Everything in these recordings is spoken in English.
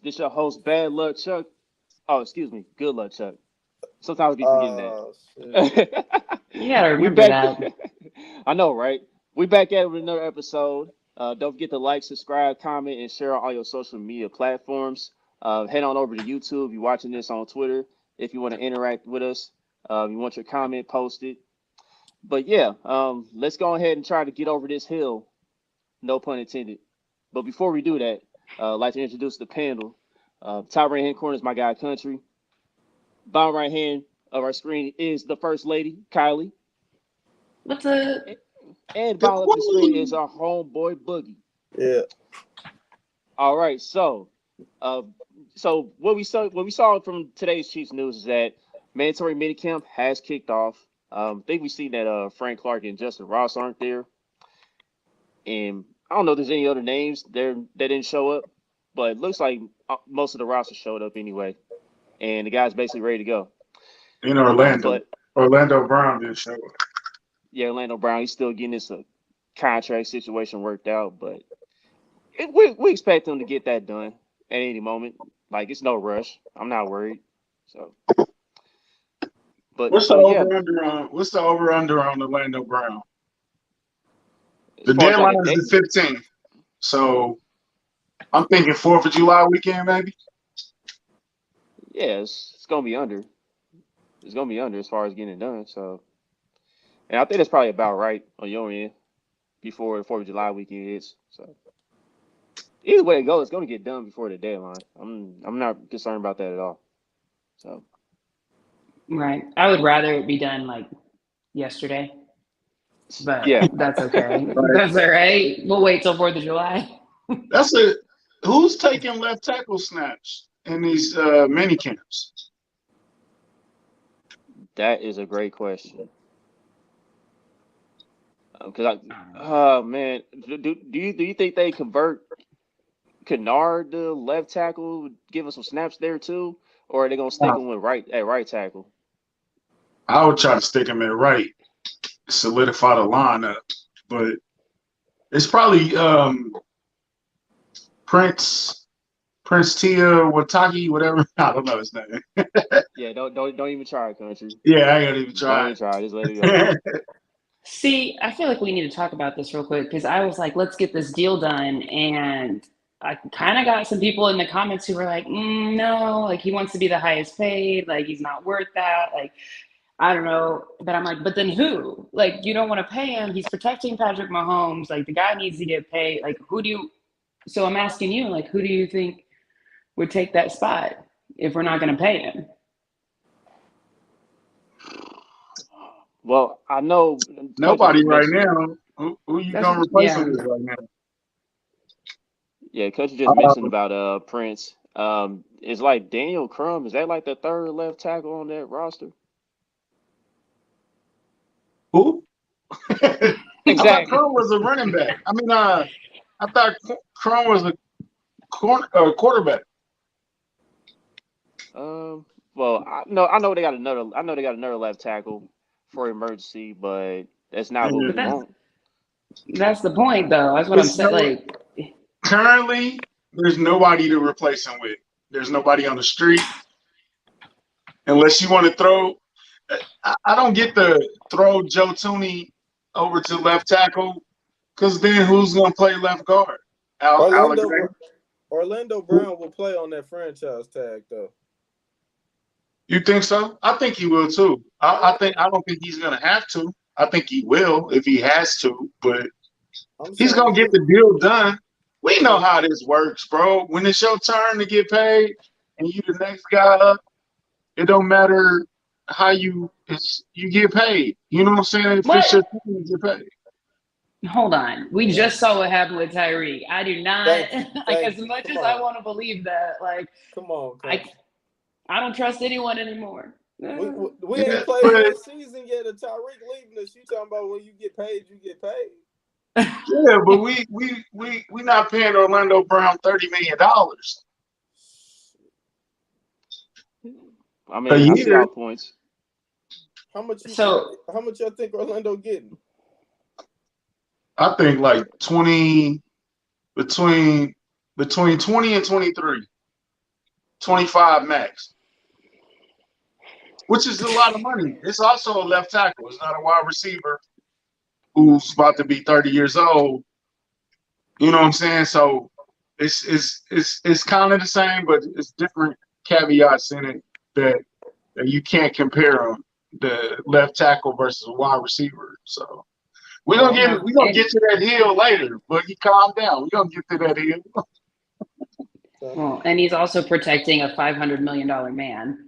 This your host, Bad Luck Chuck. Oh, excuse me, Good Luck Chuck. Sometimes I be forgetting Oh shit. that. You gotta We remember back. that. I know, right? We back at it with another episode. Don't forget to like, subscribe, comment, and share on all your social media platforms. Head on over to YouTube if you're watching this on Twitter. If you want to interact with us, you want your comment posted. But yeah, let's go ahead and try to get over this hill. No pun intended. But before we do that, I'd like to introduce the panel. Top right hand corner is my guy Country. Bottom right hand of our screen is the First Lady, Kylie. What's a And bottom of the screen is our homeboy Boogie. Yeah. All right, uh, so what we saw from today's Chiefs news is that mandatory minicamp has kicked off. I think we seen that Frank Clark and Justin Ross aren't there, and I don't know if there's any other names there that didn't show up, but it looks like most of the roster showed up anyway, and the guy's basically ready to go. In Orlando. But Orlando Brown didn't show up. yeah, Orlando Brown, he's still getting this contract situation worked out, but we expect him to get that done at any moment. Like it's no rush. I'm not worried. So, but What's the so yeah, over under on Orlando Brown? as The far as like deadline a is date, the 15th. So I'm thinking 4th of July weekend, maybe. yeah, it's gonna be under. It's gonna be under as far as getting it done. So, and I think that's probably about right on your end before the 4th of July weekend hits. So either way it goes, it's gonna get done before the deadline. I'm not concerned about that at all. So right? I would rather it be done like yesterday, but yeah, that's okay. Right. That's all right. We'll wait till 4th of July. That's it. Who's taking left tackle snaps in these mini camps? that is a great question. Because man, do you think they convert Kennard to left tackle, give him some snaps there too, or are they gonna stick Uh, him with right tackle? I would try to stick him at right, solidify the lineup, but it's probably Prince Tia Wataki, whatever. I don't know his name. Yeah, don't even try, country. Yeah, I ain't gonna even Don't try even try. Just let it go. it. See, I feel like we need to talk about this real quick because I was like, let's get this deal done. And I kind of got some people in the comments who were like, no, like he wants to be the highest paid. Like he's not worth that. Like, I don't know. But I'm like, but then who? Like, you don't want to pay him. He's protecting Patrick Mahomes. Like, the guy needs to get paid. Like, who do you? So I'm asking you, like, who do you think would take that spot if we're not going to pay him? Well, I know country Nobody just right mentioned. now. Who you That's gonna replace him yeah. with right now? Yeah, country just mentioned Uh, about Prince. It's like Daniel Crum. Is that like the third left tackle on that roster? who? I thought Exactly. Crum was a running back. I mean, I thought Crum was a quarterback. Well, I know they got another. I know they got another left tackle for emergency, but that's not what But we And want. that's the point, though. That's what I'm there's saying. no Like, currently. There's nobody to replace him with. There's nobody on the street unless you want to throw. I don't get the throw Joe Tooney over to left tackle because then who's gonna play left guard? Orlando Alexander. Orlando Brown will play on that franchise tag though. You think so? I think he will too. I don't think he's gonna have to. I think he will if he has to, but I'm he's saying gonna get the deal done. We know he, how this works, bro. When it's your turn to get paid and you the next guy up, it don't matter how you get paid. You know what I'm saying? If it's what? your turn to get paid. Hold on. We yeah. just saw what happened with Tyreek. I do not Thank you. like as Thank you. much Come as I on. want to believe that. Like, Come on, I country. I don't trust anyone anymore. We Yeah, ain't played but one season yet. And Tyreek leaving us. You talking about when you get paid, you get paid. yeah, but we not paying Orlando Brown $30 million I a mean, I see year. all points. How much you think? So How much y'all think Orlando getting? I think like 20 between 20 and 23. 25 max, which is a lot of money. It's also a left tackle. It's not a wide receiver who's about to be 30 years old. You know what I'm saying? So it's kind of the same, but it's different caveats in it that you can't compare them. The left tackle versus a wide receiver. So we're gonna get to that hill later, but you calm down. We're gonna get to that hill. Well, and he's also protecting a $500 million man.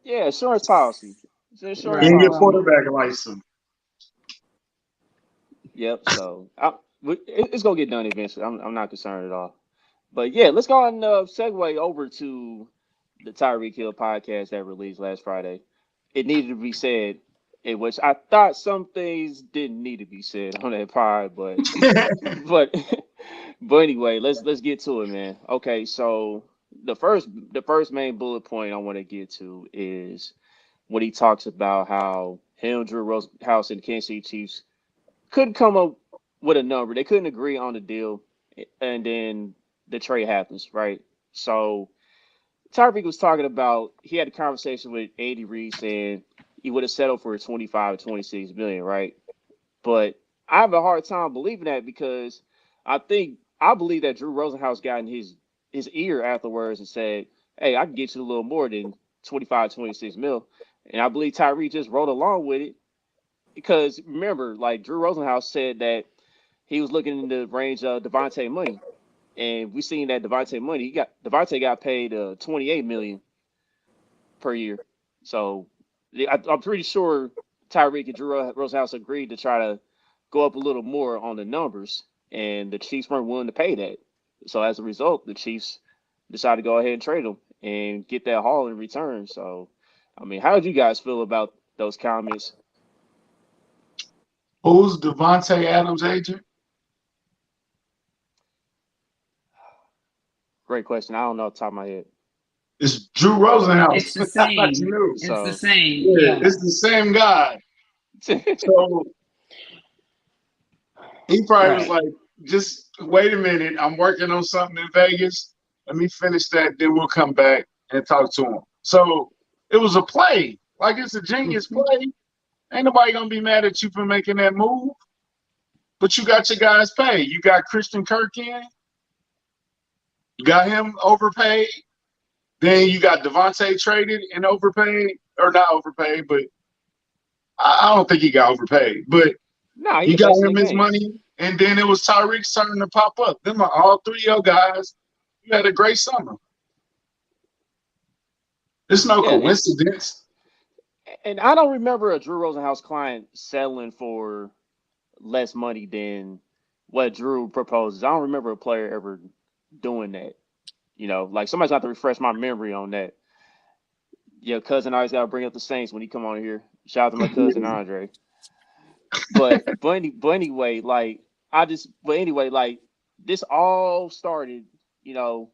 Yeah, insurance policy. It's insurance And Right. your policy. quarterback license. Yep. So it's gonna get done eventually. I'm not concerned at all. But yeah, let's go and segue over to the Tyreek Hill podcast that released last Friday. It needed to be said, in which I thought some things didn't need to be said on that pod, but but but anyway, let's get to it, man. Okay, so the first main bullet point I want to get to is when he talks about how him, Drew Rosenhaus, and the Kansas City Chiefs couldn't come up with a number. They couldn't agree on the deal, and then the trade happens, right? So Tyreek was talking about he had a conversation with Andy Reid saying he would have settled for 25 or 26 million, right? But I have a hard time believing that because I believe that Drew Rosenhaus got in his ear afterwards and said, "Hey, I can get you a little more than 25, 26 mil." And I believe Tyreek just rode along with it because remember, like Drew Rosenhaus said that he was looking in the range of Devontae money. And we seen that Devontae got paid $28 million per year. So I'm pretty sure Tyreek and Drew Rosenhaus agreed to try to go up a little more on the numbers, and the Chiefs weren't willing to pay that. So as a result, the Chiefs decided to go ahead and trade him and get that haul in return. So, I mean, how did you guys feel about those comments? Who's Devontae Adams' agent? Great question. I don't know off the top of my head. It's Drew Rosenhaus. It's the same. You knew. It's So the same. Yeah, Yeah. it's the same guy. So he probably was Right. like, just wait a minute. I'm working on something in Vegas. Let me finish that. Then we'll come back and talk to him. So it was a play. Like it's a genius play. Ain't nobody going to be mad at you for making that move. But you got your guys paid. You got Christian Kirk in. You got him overpaid. Then you got Devontae traded and overpaid. Or not overpaid, but I don't think he got overpaid. But No, he you the got best in him the his game. money, and then it was Tyreek's turn to pop up. Them are all three of your guys. You had a great summer. It's no Yeah, coincidence. and I don't remember a Drew Rosenhaus client settling for less money than what Drew proposes. I don't remember a player ever doing that. You know, like somebody's got to refresh my memory on that. Your cousin always got to bring up the Saints when he come on here. Shout out to my cousin Andre. But anyway, like this all started. You know,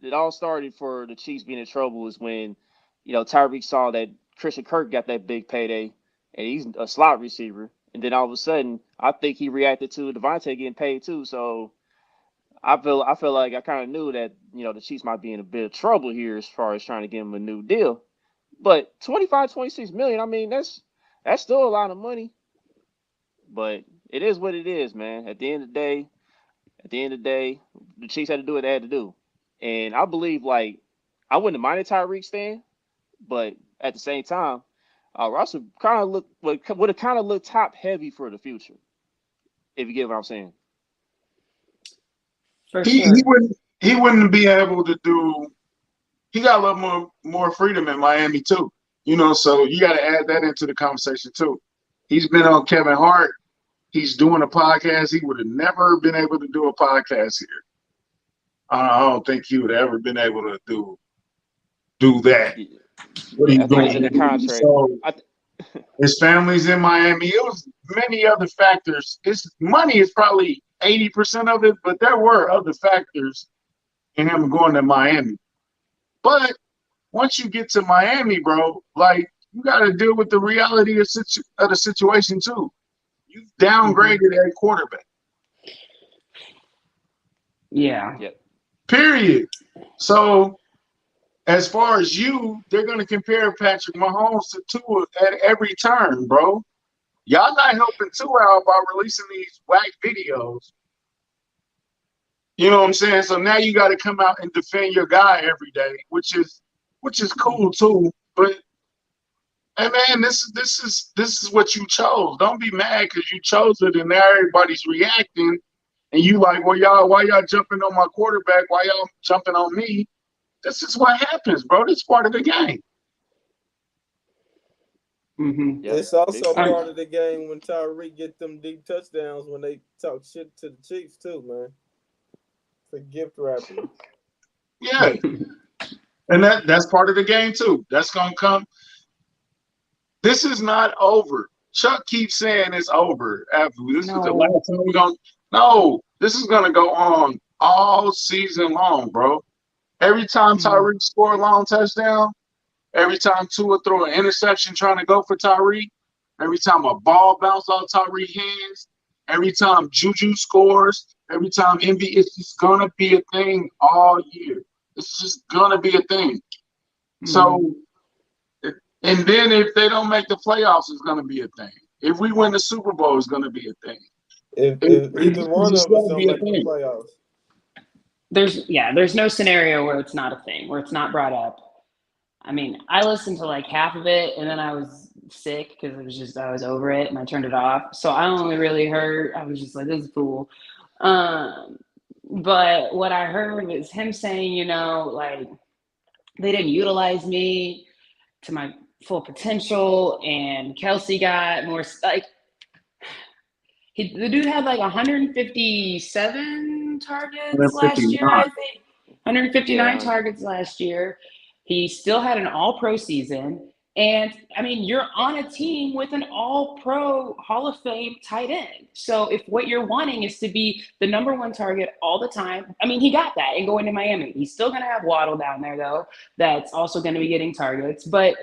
it all started for the Chiefs being in trouble is when Tyreek saw that Christian Kirk got that big payday, and he's a slot receiver. And then all of a sudden, I think he reacted to Devontae getting paid too. So I feel like I kind of knew that the Chiefs might be in a bit of trouble here as far as trying to give him a new deal. But 25, 26 million, I mean that's still a lot of money. But it is what it is, man. At the end of the day, the Chiefs had to do what they had to do. And I believe like I wouldn't have minded Tyreek staying, but at the same time, Russell kind of would have kind of looked top heavy for the future, if you get what I'm saying. For He sure. wouldn't be able to do. He got a lot more freedom in Miami too. So you got to add that into the conversation too. He's been on Kevin Hart. He's doing a podcast. He would have never been able to do a podcast here. I don't think he would have ever been able to do that. What Yeah, he's I think it's in doing. the contract. So his family's in Miami. It was many other factors. His money is probably 80% of it, but there were other factors in him going to Miami. But once you get to Miami, bro, like you got to deal with the reality of the situation too. You downgraded at quarterback. Yeah. Yep. Period. So as far as they're going to compare Patrick Mahomes to Tua at every turn, bro. Y'all not helping Tua out by releasing these whack videos. You know what I'm saying? So now you got to come out and defend your guy every day, which is cool too. But hey man, this is what you chose. Don't be mad because you chose it and now everybody's reacting and you like, well, why y'all jumping on my quarterback? Why y'all jumping on me? This is what happens, bro. This is part of the game. Mm-hmm. Yep. It's also Big part of the game when Tyreek get them deep touchdowns when they talk shit to the Chiefs too, man. It's a gift wrapper. Yeah. And that's part of the game too. That's gonna come. This is not over. Chuck keeps saying it's over. After this is the last time we're gonna. No, this is gonna go on all season long, bro. Every time Tyreek score a long touchdown, every time Tua throw an interception trying to go for Tyreek, every time a ball bounce off Tyreek's hands, every time Juju scores, every time MV, it's just gonna be a thing all year. It's just gonna be a thing. So, and then if they don't make the playoffs, it's gonna be a thing. If we win the Super Bowl, it's gonna be a thing. If either one of us don't make the playoffs. There's no scenario where it's not a thing, where it's not brought up. I mean, I listened to like half of it and then I was sick because I was over it and I turned it off. So I only really heard, I was just like, this is cool. But what I heard was him saying, like they didn't utilize me to my full potential and Kelsey got more, like, the dude had like 157 targets last year, I think. 159 targets last year. He still had an all-pro season. And, I mean, you're on a team with an all-pro Hall of Fame tight end. So if what you're wanting is to be the number one target all the time, I mean, he got that and going to Miami. He's still going to have Waddle down there, though. That's also going to be getting targets. But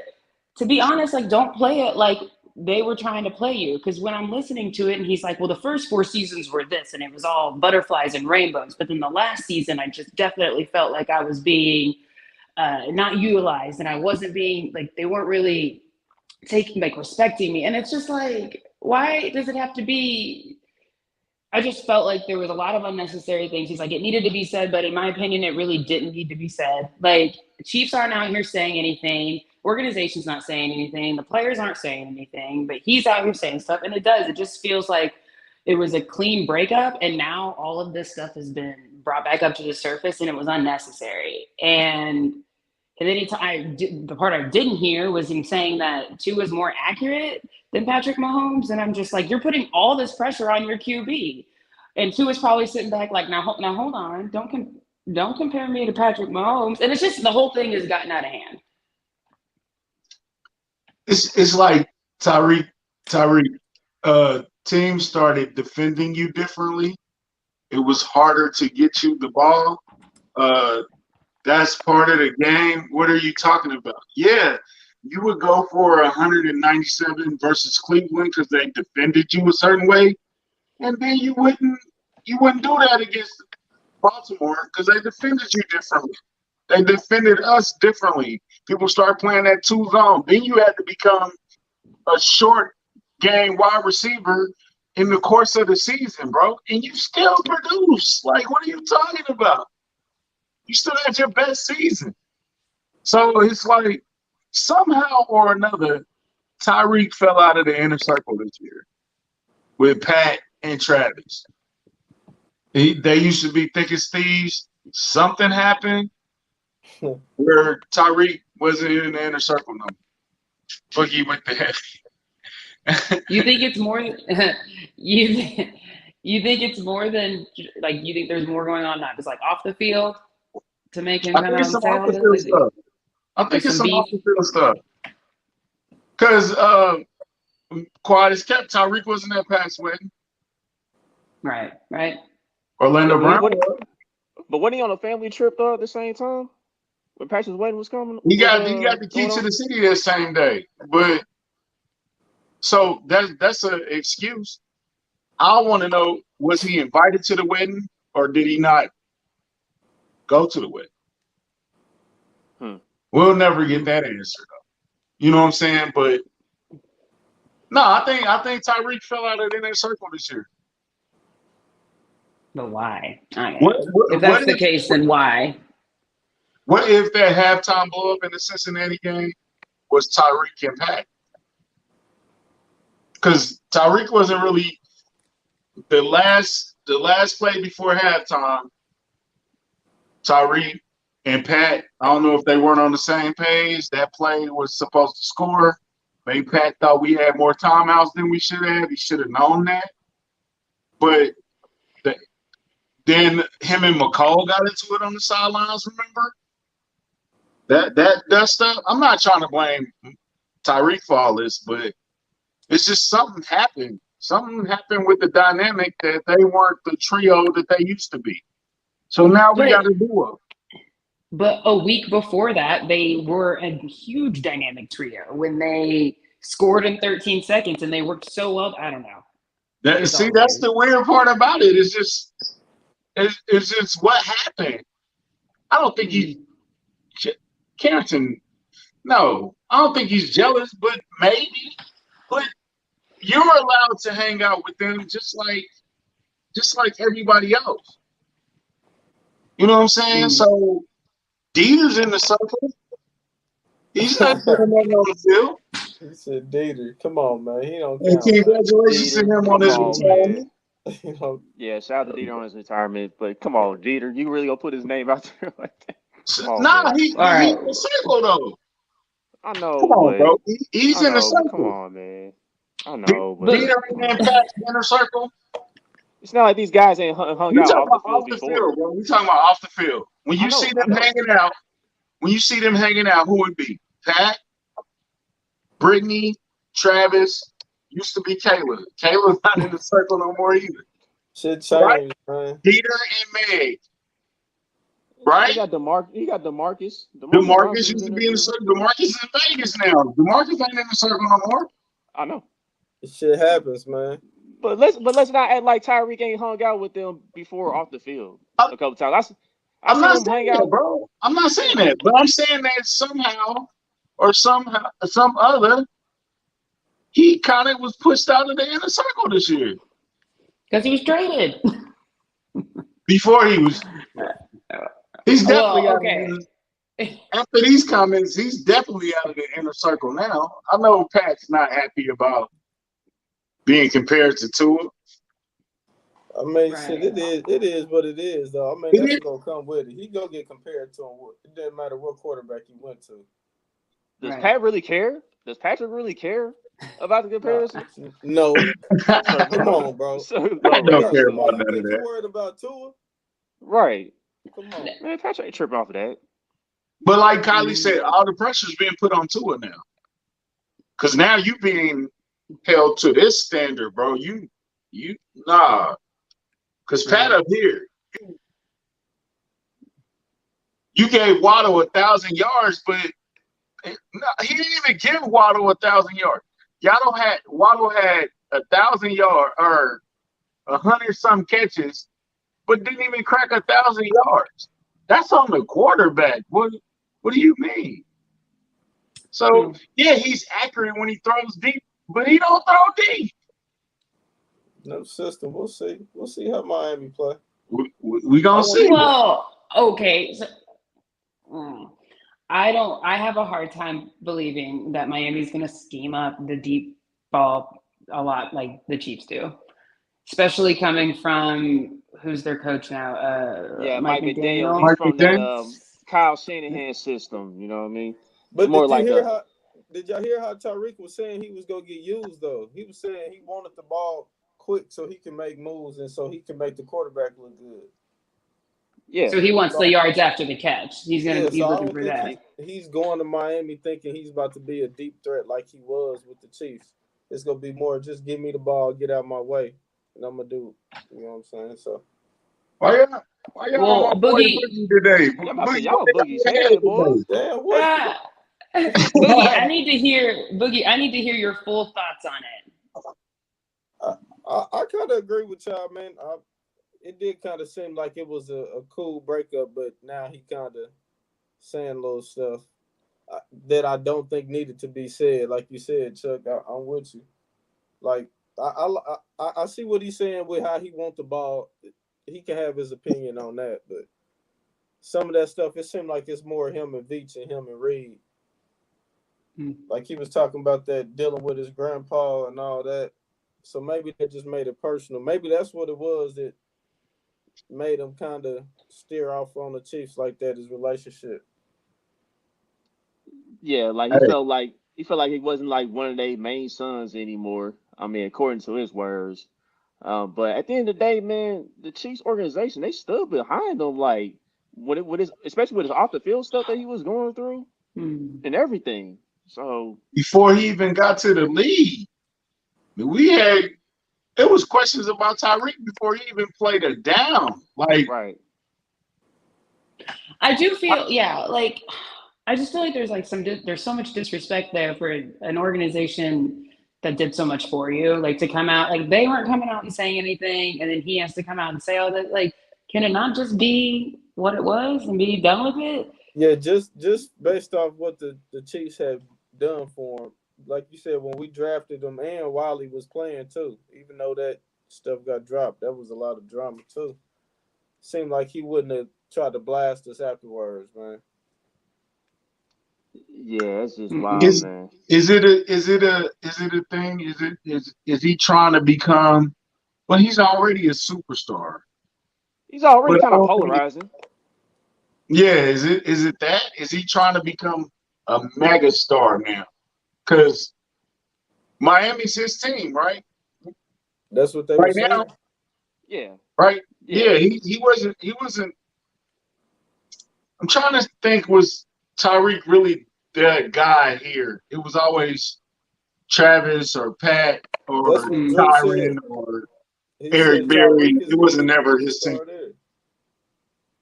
to be honest, like, don't play it like they were trying to play you. Because when I'm listening to it and he's like, well, the first 4 seasons were this and it was all butterflies and rainbows. But then the last season, I just definitely felt like I was being not utilized and I wasn't being, like, they weren't really respecting me. And it's just like, why does it have to be? I just felt like there was a lot of unnecessary things. He's like, it needed to be said, but in my opinion, it really didn't need to be said. Like, the Chiefs aren't out here saying anything. Organization's not saying anything. The players aren't saying anything, but he's out here saying stuff. And it just feels like it was a clean breakup. And now all of this stuff has been brought back up to the surface and it was unnecessary. And then the part I didn't hear was him saying that Tua is more accurate than Patrick Mahomes. And I'm just like, you're putting all this pressure on your QB. And Tua's probably sitting back like, now hold on. Don't compare me to Patrick Mahomes. And it's just, the whole thing has gotten out of hand. It's like Tyreek, teams started defending you differently. It was harder to get you the ball. That's part of the game. What are you talking about? Yeah, you would go for 197 versus Cleveland because they defended you a certain way, and then you wouldn't do that against Baltimore because they defended you differently. They defended us differently. People start playing that 2 zone. Then you had to become a short game wide receiver in the course of the season, bro, and you still produce. Like, what are you talking about? You still had your best season. So it's like somehow or another, Tyreek fell out of the inner circle this year with Pat and Travis. They used to be thick as thieves. Something happened where Tyreek wasn't in the inner circle no more. Boogie with the head. You think it's more? You think it's more than, like, you think there's more going on, not just like off the field, to make him come out and say all this? I think it's some off the field stuff. Because quiet as kept, Tyreek wasn't at Pat's wedding. Right. Orlando Brown. But wasn't he on a family trip though at the same time when Patrick's wedding was coming? He got the key to the city that same day. But so that's an excuse. I want to know, was he invited to the wedding or did he not go to the wedding? We'll never get that answer though. You know what I'm saying? But no, I think Tyreek fell out of the inner circle this year. But why? Okay. What If what, what that's the if case, then why? what if that halftime blow up in the Cincinnati game was Tyreek and Pat? Because Tyreek wasn't really the last play before halftime. Tyreek and Pat, I don't know if they weren't on the same page. That play was supposed to score. Maybe Pat thought we had more timeouts than we should have. He should have known that. But then him and McCall got into it on the sidelines, remember? That stuff. I'm not trying to blame Tyreek for all this, but it's just something happened. Something happened with the dynamic that they weren't the trio that they used to be. So now we got to do it. But a week before that, they were a huge dynamic trio when they scored in 13 seconds and they worked so well. I don't know. That's the weird part about it. It's just what happened. I don't think he's Carrington. No, I don't think he's jealous, but maybe. But you're allowed to hang out with them just like everybody else. You know what I'm saying? Mm. So Dieter's in the circle. He's not doing nothing on the field. He said, Dieter, come on, man. He don't And count. congratulations to him on his retirement. You know, Yeah, shout out to Dieter on his retirement. But come on, Dieter, you really gonna put his name out there like that? Nah, he's in the circle though. I know. Come on, but bro. He's in the circle. Come on, man. I know, but Dieter and Pat's inner circle. it's not like these guys ain't hung out off the field before. Bro. We talking about off the field. When you see them hanging out, who would be? Pat, Brittany, Travis, used to be Kayla. Kayla's not in the circle no more either. shit changed, man. Dieter and Meg. Right? He got DeMarcus. DeMarcus used to be in the circle. DeMarcus is in Vegas now. DeMarcus ain't in the circle no more. I know. This shit happens, man. But let's not act like Tyreek ain't hung out with them before off the field a couple times. I'm not saying that, bro. I'm not saying that, but I'm saying that somehow or some other, he kind of was pushed out of the inner circle this year. Because he was traded. Before he was. He's definitely after these comments, he's definitely out of the inner circle now. I know Pat's not happy about being compared to Tua. I mean, shit, it is what it is, though. I mean, that's gonna come with it. He gonna get compared to him. It doesn't matter what quarterback he went to. Does Pat really care? Does Patrick really care about the comparison? No. Come on, bro. I don't care about none of that. You worried about Tua? Right. Come on. Man, Patrick ain't tripping off of that. But like Kylie said, all the pressure's being put on Tua now. Because now you being held to this standard, bro. Nah. Because Pat up here, you gave Waddle 1,000 yards, but he didn't even give Waddle 1,000 yards. Waddle had 1,000 yards or 100-some catches, but didn't even crack 1,000 yards. That's on the quarterback. What do you mean? So yeah, he's accurate when he throws deep, but he don't throw deep. No system. We'll see. We'll see how Miami play. We gonna see. Well, okay. So, I have a hard time believing that Miami's going to scheme up the deep ball a lot like the Chiefs do, especially coming from who's their coach now? Mike McDaniel. He's from that Kyle Shanahan system. You know what I mean? But more did y'all hear how Tyreek was saying he was gonna get used though? He was saying he wanted the ball quick so he can make moves and so he can make the quarterback look good. Yeah. So he wants the yards after the catch. He's looking for that. He's going to Miami thinking he's about to be a deep threat like he was with the Chiefs. It's gonna be more just give me the ball, get out my way, and I'm gonna do it. You know what I'm saying? So why y'all Boogie today? Y'all Boogie's head, boy. Damn, what? Boogie, I need to hear your full thoughts on it. I kind of agree with y'all, man. It did kind of seem like it was a cool breakup, but now he kind of saying little stuff. that I don't think needed to be said. Like you said, Chuck, I'm with you. Like I see what he's saying with how he wants the ball. He can have his opinion on that, but some of that stuff, it seemed like it's more him and Veach and him and Reed. Like he was talking about that dealing with his grandpa and all that. So maybe they just made it personal. Maybe that's what it was that made him kind of steer off on the Chiefs like that, his relationship. Yeah, like Hey, he felt like he wasn't like one of their main sons anymore. I mean, according to his words. But at the end of the day, man, the Chiefs organization, they stood behind him, like with his, especially with his off the field stuff that he was going through and everything. So before he even got to the league, we had it was questions about Tyreek before he even played a down. Like, right, I do feel, yeah, like I just feel like there's like there's so much disrespect there for an organization that did so much for you. Like to come out, like they weren't coming out and saying anything, and then he has to come out and say all that. Like, can it not just be what it was and be done with it? Yeah, just based off what the Chiefs had done for him. Like you said, when we drafted him and while he was playing too, even though that stuff got dropped, that was a lot of drama too. Seemed like he wouldn't have tried to blast us afterwards, man. yeah, it's just wild, Mm-mm. is man. is it a thing? Is he trying to become? Well, he's already a superstar, He's already but kind of polarizing. yeah, is it that? Is he trying to become a mega star now? Because Miami's his team, right? That's what they were Right saying. now, Yeah, right? yeah. Yeah, he wasn't. I'm trying to think. Was Tyreek really that guy here? It was always Travis or Pat That's or what Drew Mm. said. Tyron or He Eric said Berry. Tyreek is It wasn't the never biggest his team. star there.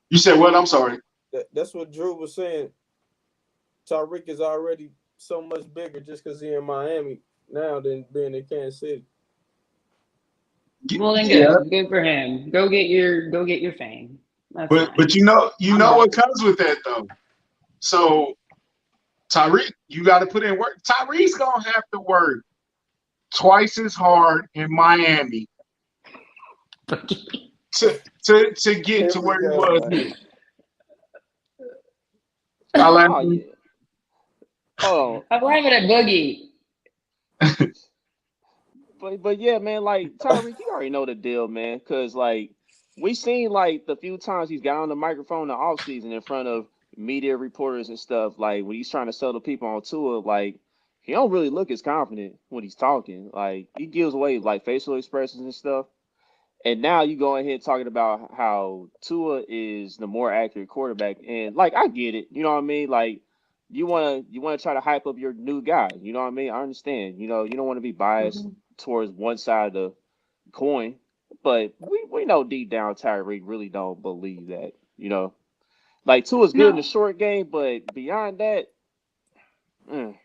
You said what? I'm sorry. That's what Drew was saying. Tyreek is already so much bigger just because he's in Miami now than being in Kansas City. Well, then Yeah, good for him. Go get your fame. That's but fine. you I'm know what happy. comes with that though. So Tyreek, you got to put in work. Tyreek's gonna have to work twice as hard in Miami to get Here to we where he go, was man. here. I like Oh him. yeah. Oh, I'm laughing at Boogie. but yeah, man. Like Tyreek, you already know the deal, man. Cause like we seen like the few times he's got on the microphone in the off season in front of media reporters and stuff. Like when he's trying to sell the people on tour, like he don't really look as confident when he's talking. Like he gives away like facial expressions and stuff. And now you go ahead talking about how Tua is the more accurate quarterback, and like I get it, you know what I mean? Like you wanna try to hype up your new guy, you know what I mean? I understand, you don't want to be biased Mhm. towards one side of the coin, but we know deep down Tyreek really don't believe that, Like Tua's good in the No. short game, but beyond that, mm,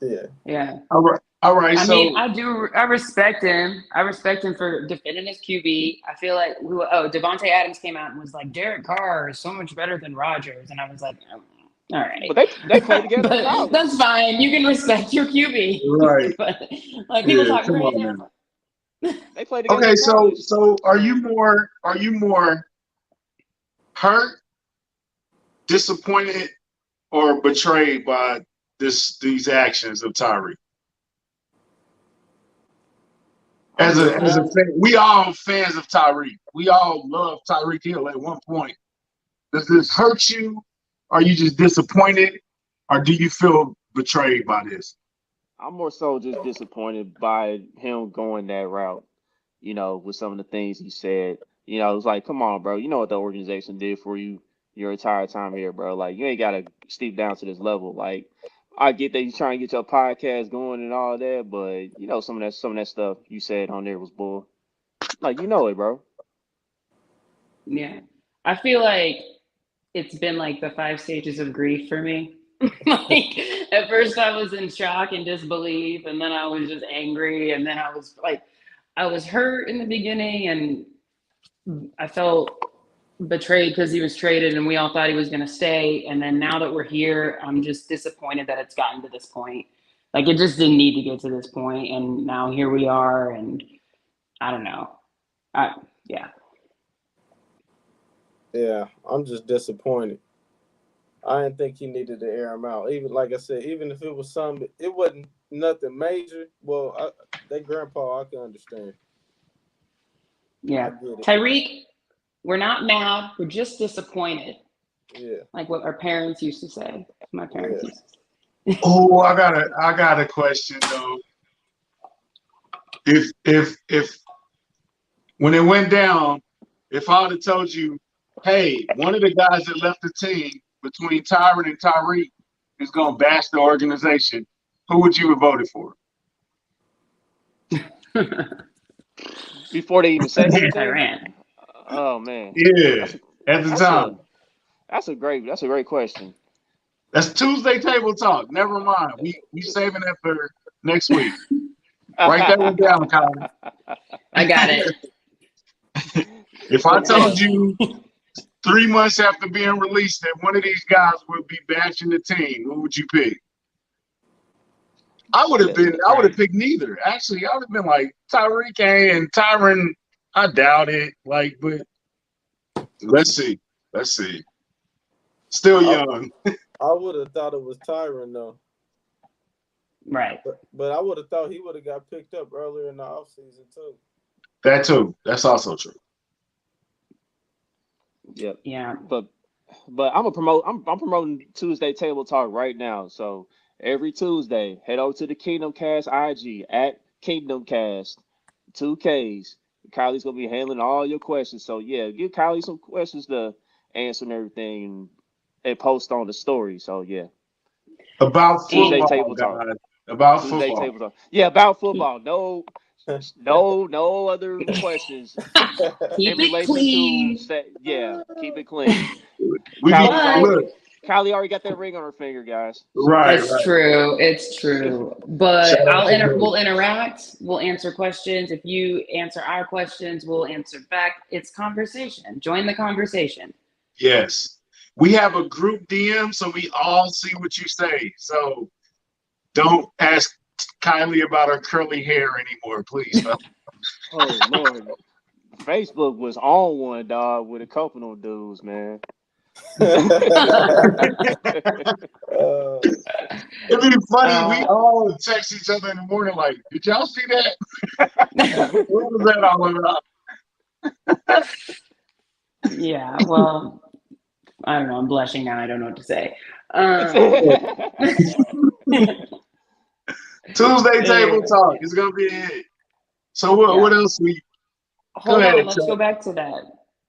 Yeah. Yeah. All right, all right. I mean, So I respect him. I respect him for defending his QB. I feel like Devontae Adams came out and was like, Derek Carr is so much better than Rodgers, and I was like, oh, all right, but they play together in but college. that's fine. You can respect your QB, right, but like people yeah. talking Come crazy. on I was now. like, They play together Okay, in so college. so So are you more hurt, disappointed, or betrayed by these actions of Tyreek? I'm As a more fan, we all fans of Tyreek. We all love Tyreek Hill at one point. Does this hurt you? Are you just disappointed? Or do you feel betrayed by this? I'm more so just disappointed by him going that route, with some of the things he said. It's like, come on, bro. You know what the organization did for you your entire time here, bro. Like, you ain't got to steep down to this level. Like, I get that you trying to get your podcast going and all that, but some of that stuff you said on there was bull. Like, you know it, bro. yeah. I feel like it's been like the 5 stages of grief for me. Like at first I was in shock and disbelief, and then I was just angry, and then I was hurt in the beginning, and I felt betrayed because he was traded and we all thought he was going to stay. And then now that we're here, I'm just disappointed that it's gotten to this point. Like, it just didn't need to get to this point, and now here we are, and I don't know. Yeah. Yeah, I'm just disappointed. I didn't think he needed to air him out. Even like I said, even if it was something, it wasn't nothing major. Well, that grandpa, I can understand. Yeah. I get it. Tyreek, we're not mad. We're just disappointed. Yeah. Like what our parents used to say. My parents used to say. Oh, I got a question though. If when it went down, if I would have told you, hey, one of the guys that left the team between Tyron and Tyreek is gonna bash the organization, who would you have voted for? Before they even said anything. Tyran. Oh man. Yeah, at the time. That's a great question. That's Tuesday table talk. Never mind. We saving that for next week. Write that one down, Colin. I got it. If I told you 3 months after being released that one of these guys would be bashing the team, who would you pick? I would have picked neither. Actually, I would have been like Tyreek and Tyron. I doubt it. Like, but let's see. Still young. I would have thought it was Tyron though. Right. But I would have thought he would have got picked up earlier in the offseason too. That too. That's also true. Yep. Yeah. But I'm promoting Tuesday Table Talk right now. So every Tuesday, head over to the Kingdom Cast IG at Kingdom Cast, 2Ks. Kylie's gonna be handling all your questions. So yeah, give Kylie some questions to answer and everything, and post on the story. So yeah. About Tuesday football, Table Talk. guys. About Tuesday football. Table Talk. Yeah, about football. No other questions. Keep it clean. Keep it clean. Kylie already got that ring on her finger, guys. Right. It's true. It's true. But we'll interact. We'll answer questions. If you answer our questions, we'll answer back. It's conversation. Join the conversation. Yes. We have a group DM, so we all see what you say. So don't ask Kylie about her curly hair anymore, please. Oh Lord. Facebook was on one, dog, with a couple of dudes, man. It'd be funny. We all text each other in the morning like, did y'all see that? What was that all about? Yeah, well, I don't know. I'm blushing now. I don't know what to say. Tuesday Table Talk is going to be a hit. So what else Hold on. Let's go back to that.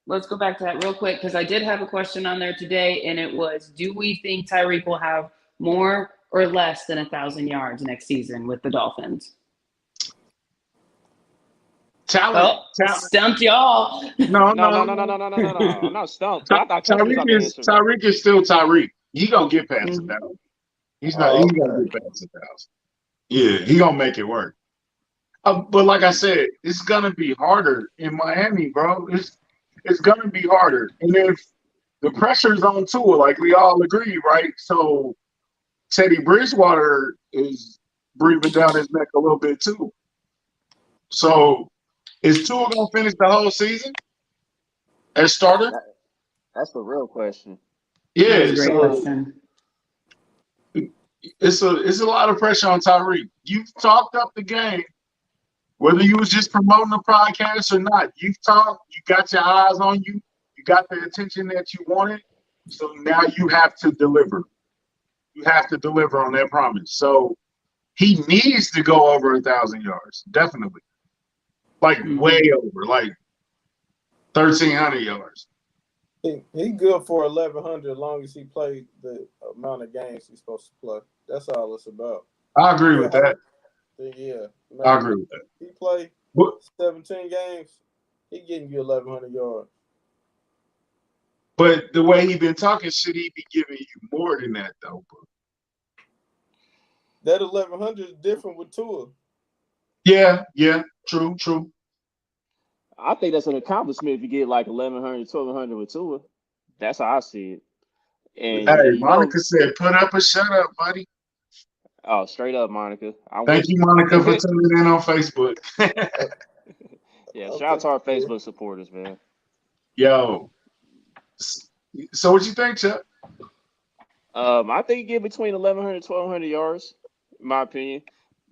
Let's go back to that real quick because I did have a question on there today, and it was, do we think Tyreek will have more or less than 1,000 yards next season with the Dolphins? Talent. Stumped y'all. No. I'm not stumped. Tyreek is still Tyreek. He gonna get past 1,000. He's gonna get past 1,000. Yeah, he gonna make it work. But like I said, it's gonna be harder in Miami, bro. It's gonna be harder, and if the pressure's on Tua, like we all agree, right? So Teddy Bridgewater is breathing down his neck a little bit too. So is Tua gonna finish the whole season as starter? That's the real question. Yeah, That's a great question. It's a lot of pressure on Tyreek. You've talked up the game, whether you was just promoting the podcast or not. You've talked. You got your eyes on you. You got the attention that you wanted. So now you have to deliver. You have to deliver on that promise. So he needs to go over 1,000 yards, definitely. Like way over, like 1,300 yards. He good for 1,100 as long as he played the amount of games he's supposed to play. That's all it's about. I agree with that. Yeah, man, I agree with that. He played 17 games. He getting you 1,100 yards. But the way he been talking, should he be giving you more than that though? That 1,100 is different with Tua. Yeah, true. I think that's an accomplishment if you get like 1,100, 1,200 with Tua. That's how I see it. And Hey, you know, Monica said, "Put up or shut up, buddy." oh, straight up, Monica, I'm Thank with you, you. Monica, for tuning in on Facebook. Yeah, shout out Okay, to our cool. Facebook supporters, man. Yo, so what you think, Chuck? I think you get between 1,100 1,200 yards, in my opinion,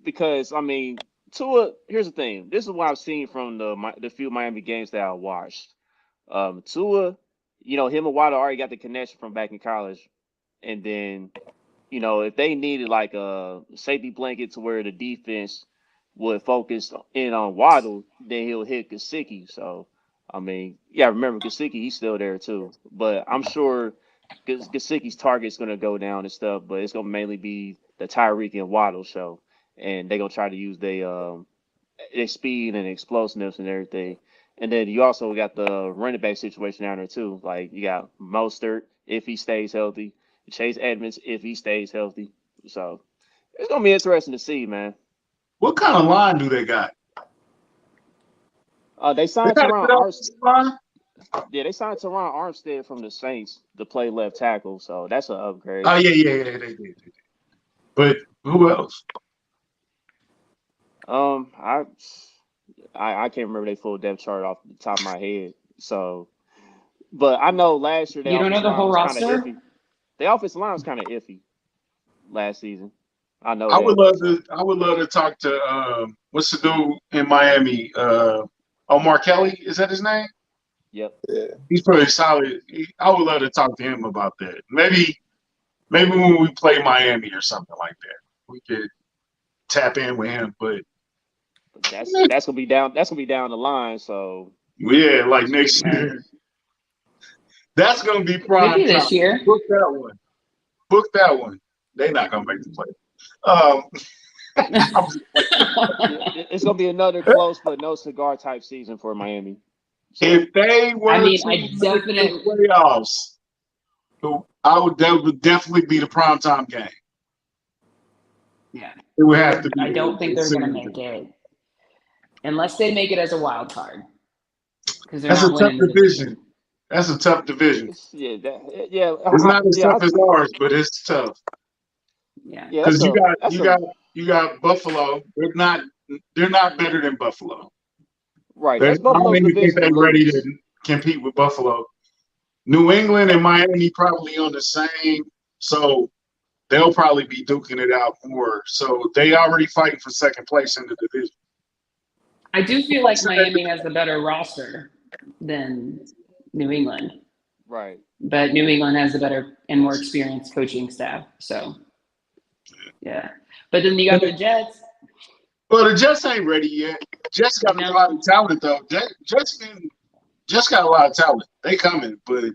because I mean, Tua. Here's the thing. This is what I've seen from the few Miami games that I watched. Tua, him and Waddle already got the connection from back in college, and then if they needed like a safety blanket to where the defense would focus in on Waddle, then he'll hit Gesicki. So, I mean, yeah, remember Gesicki, he's still there too. But I'm sure Gesicki's target's going to go down and stuff, but it's going to mainly be the Tyreek and Waddle show. And they're going to try to use their speed and explosiveness and everything. And then you also got the running back situation down there too. Like you got Mostert if he stays healthy, Chase Edmonds if he stays healthy. So it's gonna be interesting to see, man. What kind of line do they got? They They signed got a Teron good Armstead. offensive line. Yeah, they signed Teron Armstead from the Saints to play left tackle. So that's an upgrade. Oh yeah, they did. But who else? Um, I I can't remember their full depth chart off the top of my head. So, but I know last year You their don't know offensive the line whole was kind of roster? iffy. The offensive line was kind of iffy last season. I know I would that. love So, to. I would love to talk to what's the dude in Miami? Omar Kelly, is that his name? yep. Yeah. He's pretty solid. I would love to talk to him about that. Maybe when we play Miami or something like that, we could tap in with him. But But that's gonna be down. That's gonna be down the line. So yeah, like we'll see, next man. year, that's gonna be prime Maybe time. this year. Book that one. Book that one. They're not gonna make the play. Um, I'm just Yeah, it's gonna be another close but no cigar type season for Miami. So if they I were mean, to I make the definitely, playoffs, that would definitely be the primetime game. yeah, It would have to be I don't think the they're going to Series. make it unless they make it as a wild card because they're That's a not tough winning the division. division. That's a tough division. It's not as yeah, tough as ours, but it's tough Yeah. yeah. because That's a you got Buffalo. They're not better than Buffalo. right. I That's don't Buffalo's even think division to they're ready to lose. compete with Buffalo. New England and Miami probably on the same, so they'll probably be duking it out more. So they already fighting for second place in the division. I do feel like Miami has the better roster than New England, Right. but New England has the better and more experienced coaching staff. So, yeah. But then you got the Jets. Well, the Jets ain't ready yet. Jets got a No. lot of talent though. Jets got a lot of talent. They coming, but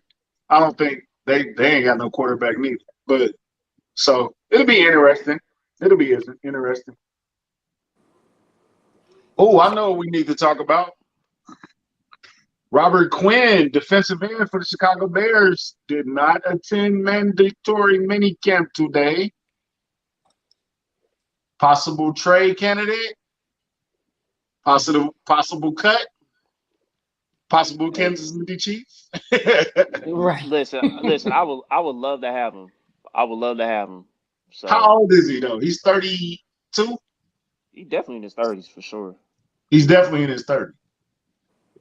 I don't think they ain't got no quarterback neither. But so it'll be interesting. It'll be interesting. Oh, I know what we need to talk about. Robert Quinn, defensive end for the Chicago Bears, did not attend mandatory minicamp today. Possible trade candidate, possible cut, possible Hey, Kansas City Chiefs. Right. listen. I would love to have him. I would love to have him. How So old is he though? He's 32. he definitely in his 30s for sure. He's definitely in his 30s.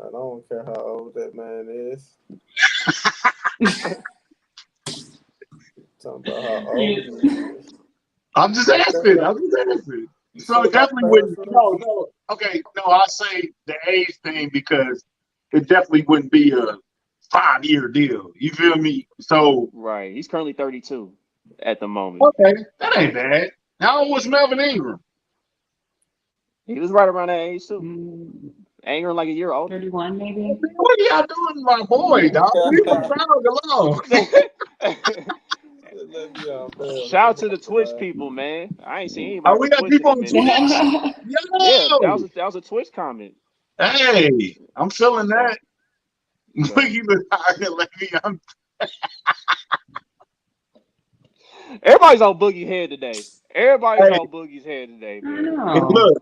I don't care how old that man is. Talking about how old he is. I'm just asking. You So it see how definitely fast wouldn't. it is? No. Okay, no. I say the age thing because it definitely wouldn't be a 5-year deal. You feel me? So Right. He's currently 32 at the moment. okay, that ain't bad. How old was Melvin Ingram? He was right around that age too. Mm, Angering like a year older. 31 maybe. What are y'all doing, my boy, dog? Leave the crowd alone. Let me out, man. Shout out to the Twitch people, man. I ain't seen Oh, anybody we on got Twitch in people a on minute. Twitch. Yeah, that Yo, was a Twitch comment. hey, I'm feeling So that. so Boogie was higher than me. everybody's on Boogie's head today. Everybody's Hey, on Boogie's head today, I man. and know. look,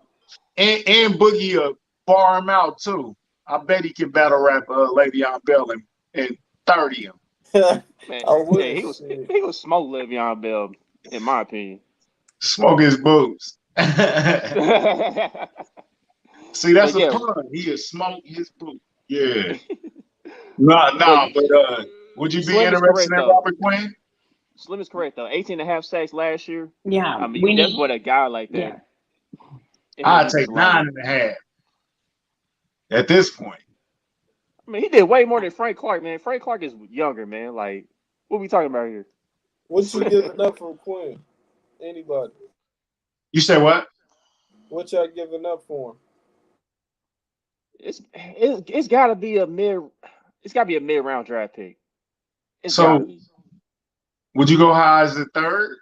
and Boogie bar him out too. I bet he can battle rap Le'Veon Bell and 30 him. Man, I wish. yeah, he was smoke Le'Veon Bell, in my opinion. Smoke his boobs. See, that's But a yeah, pun. He is smoke his boobs. Yeah. No, but would you be Slim is interested correct in though. Robert Quinn? Slim is correct though. 18 and a half sacks last year. Yeah, I mean, we you definitely need. put a guy like Yeah, that in the I'd defensive take lineup. 9.5 at this point. I mean, he did way more than Frank Clark, man. Frank Clark is younger, man. Like, what we talking about here? What you giving up for Quinn? Anybody? You say what? What y'all giving up for him? It's got to be a mid round draft pick. It's got to So be. would you go high as the third?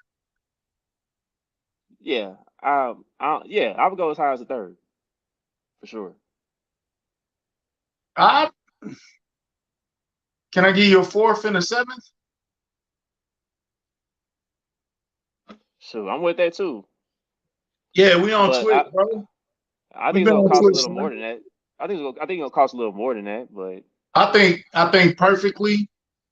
Yeah. I would go as high as a third for sure. I Can I give you a fourth and a seventh? Sure, I'm with that too. Yeah, we on But Twitch, bro. I We've think it's been gonna on cost a Twitch, little more man. than that. I think it's gonna cost a little more than that, but I think perfectly.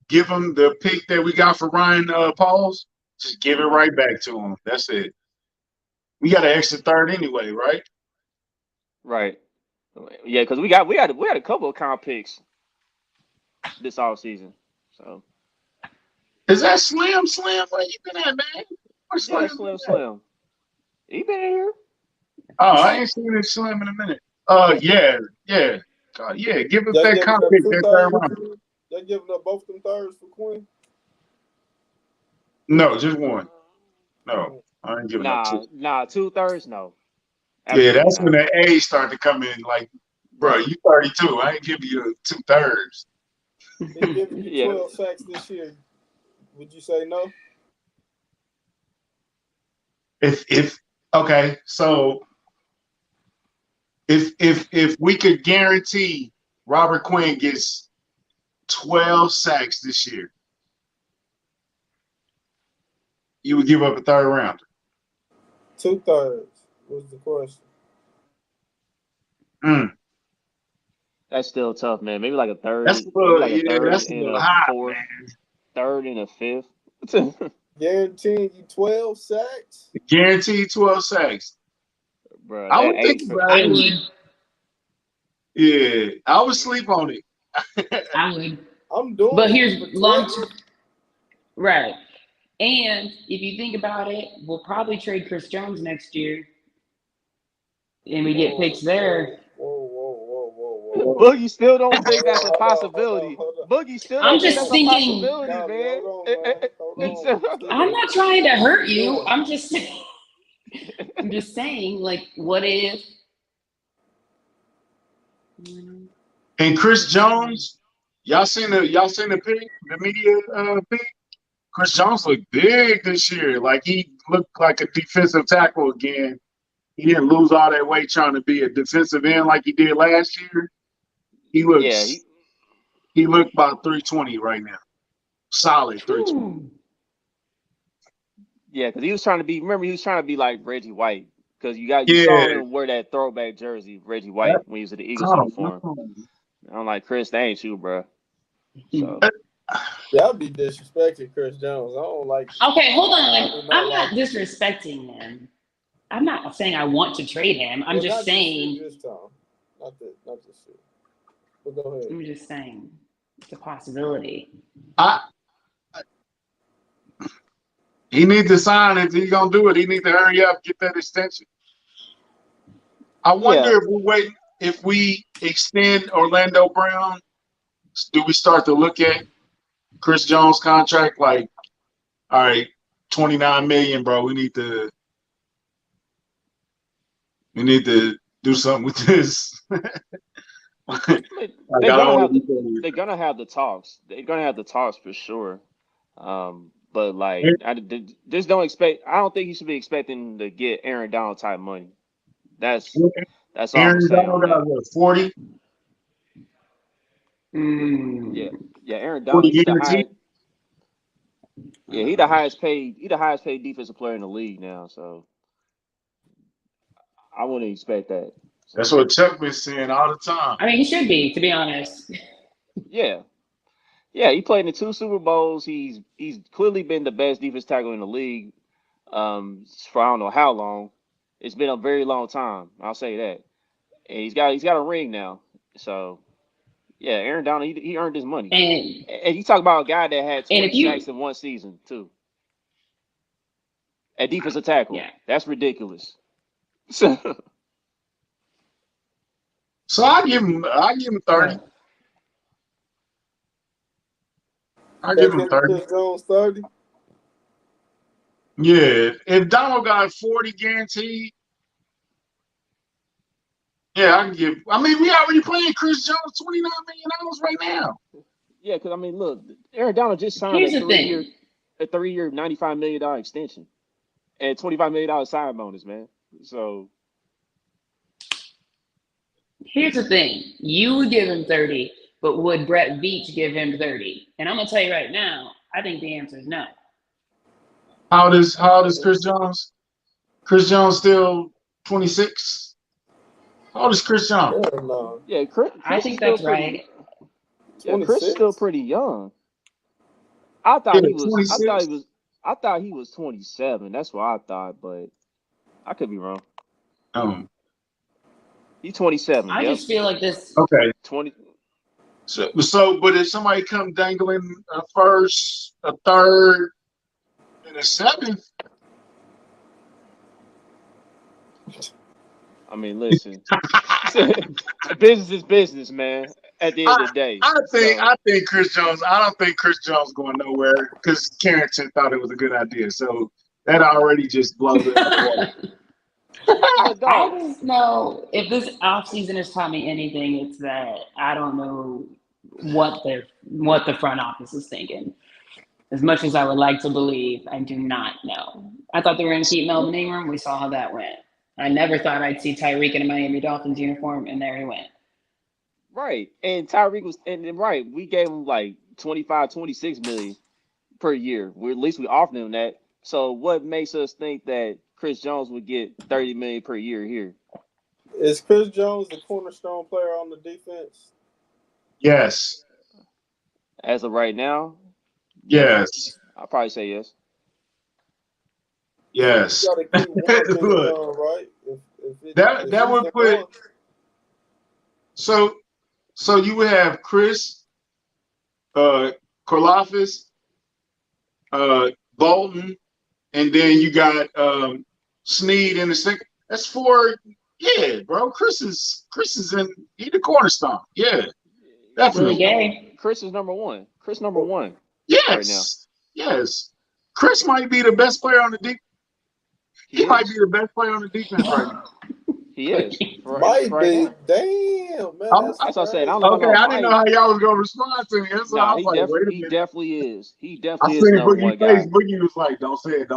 Give him the pick that we got for Ryan Pauls. Just give it right back to him. That's it. We got an extra third anyway, right? right. Yeah, because we had a couple of comp picks this off season. So Is that Slim? Slim, where you been at, man? Where's yeah, Slim been at? Slim. He been in here. Oh, I ain't seen this Slim in a minute. Yeah. God, yeah, give us Y'all that giving comp up pick, 2 that third thirds? round. Y'all giving up both them thirds for Quinn? No, just one. No, I ain't giving up two. Nah, 2/3. No, Yeah, absolutely that's when not. the A's start to come in. Like, bro, you 32. I ain't giving you 2/3. He giving you Yeah, 12 sacks this year. Would you say no? If okay, so if we could guarantee Robert Quinn gets 12 sacks this year, you would give up a third rounder. 2 thirds was the question. that's still tough, man. Maybe like a third, That's a little, yeah, third that's a and little a high, fourth, man. third and a fifth. Guaranteeing you 12 sacks? Guaranteed 12 sacks. Bro, I that would think eight for about I it. would. Yeah, I would sleep on it. I would. I'm doing But it here's for long 12. right. And if you think about it, we'll probably trade Chris Jones next year, and we get picks there. Whoa. Boogie still don't think that's a Hold possibility. on. Boogie still I'm don't think just that's a thinking. possibility, man. Hold on, man. Hold on. I'm not trying to hurt you. Yeah. I'm just saying. I'm just saying, like, what if? And Chris Jones, y'all seen the pick, the media pick? Chris Jones looked big this year. Like he looked like a defensive tackle again. He didn't lose all that weight trying to be a defensive end like he did last year. He Yeah, looks he looked about 320 right now. Solid 320. because he was trying to be. Remember, he was trying to be like Reggie White because you saw Yeah, him wear that throwback jersey, Reggie White, when he was in the Eagles I don't uniform. know. I'm like, Chris, that ain't you, bro. So Y'all be disrespecting Chris Jones. I don't like. Okay, hold on. I do I'm like not disrespecting him. I'm not saying I want to trade him. I'm just saying. This time. Not this shit. But go ahead. I'm just saying it's a possibility. He needs to sign. If he's gonna do it, he needs to hurry up, get that extension. I wonder if we extend Orlando Brown, do we start to look at Chris Jones' contract like, all right, $29 million, bro. We need to do something with this. they're gonna have the talks. They're gonna have the talks for sure. But like, just don't expect. I don't think you should be expecting to get Aaron Donald type money. That's all I'm gonna say on that. Got what, 40? Yeah, Aaron 40 Donald. He's the guaranteed? highest. Yeah, he the highest paid. He the highest paid defensive player in the league now. So I wouldn't expect that. That's what Chuck been saying all the time. I mean, he should be, to be honest. Yeah. Yeah, he played in 2 Super Bowls. He's clearly been the best defense tackle in the league for I don't know how long. It's been a very long time. I'll say that. And he's got a ring now. So yeah, Aaron Donald, he earned his money. And you talk about a guy that had 20 sacks in one season too. At defensive tackle. Yeah. That's ridiculous. So I give him 30. I give him 30. Chris Jones 30. Yeah, if Donald got 40 guaranteed, yeah, I can give. I mean, we already paying Chris Jones $29 million right now. yeah, because I mean, look, Aaron Donald just signed a 3-year, $95 million extension, and $25 million sign bonus, man. So here's the thing: you would give him 30, but would Brett Veach give him 30? And I'm gonna tell you right now, I think the answer is no. How old is Chris Jones? Chris Jones still 26. How old is Chris Jones? Yeah, Chris I think that's right. Yeah, Chris is still pretty young. I thought he was 27. That's what I thought, but I could be wrong. He's 27. I just feel like this. Okay. 20. So, but if somebody come dangling a first, a third, and a seventh. I mean, listen. Business is business, man. At the end of the day. I think Chris Jones. I don't think Chris Jones going nowhere because Carrington thought it was a good idea. So that already just blows it away. I just know if this offseason has taught me anything, it's that I don't know what the front office is thinking. As much as I would like to believe, I do not know. I thought they were going to keep Melvin Ingram. We saw how that went. I never thought I'd see Tyreek in a Miami Dolphins uniform, and there he went. Right. And Tyreek was right. We gave him like 25, 26 million per year. At least we offered him that. So what makes us think that Chris Jones would get 30 million per year here? Is Chris Jones the cornerstone player on the defense? Yes. As of right now? Yes. I'll probably say yes. Yes. You gotta keep one thing on, right? That would put so you would have Chris, Karlaftis, Bolton, and then you got Snead in the second. That's 4. Yeah, bro. Chris is he the cornerstone. Yeah, definitely. Chris is number one. Chris number one. Yes. Right now. Yes. Chris might be the best player on the defense. He might be the best player on the defense right now. He is. Might be. Damn, man. That's what I said. I didn't know how y'all was gonna respond to me. That's why I was like, wait a minute. He definitely is. He I definitely seen is number one guy. Boogie was like, don't say it.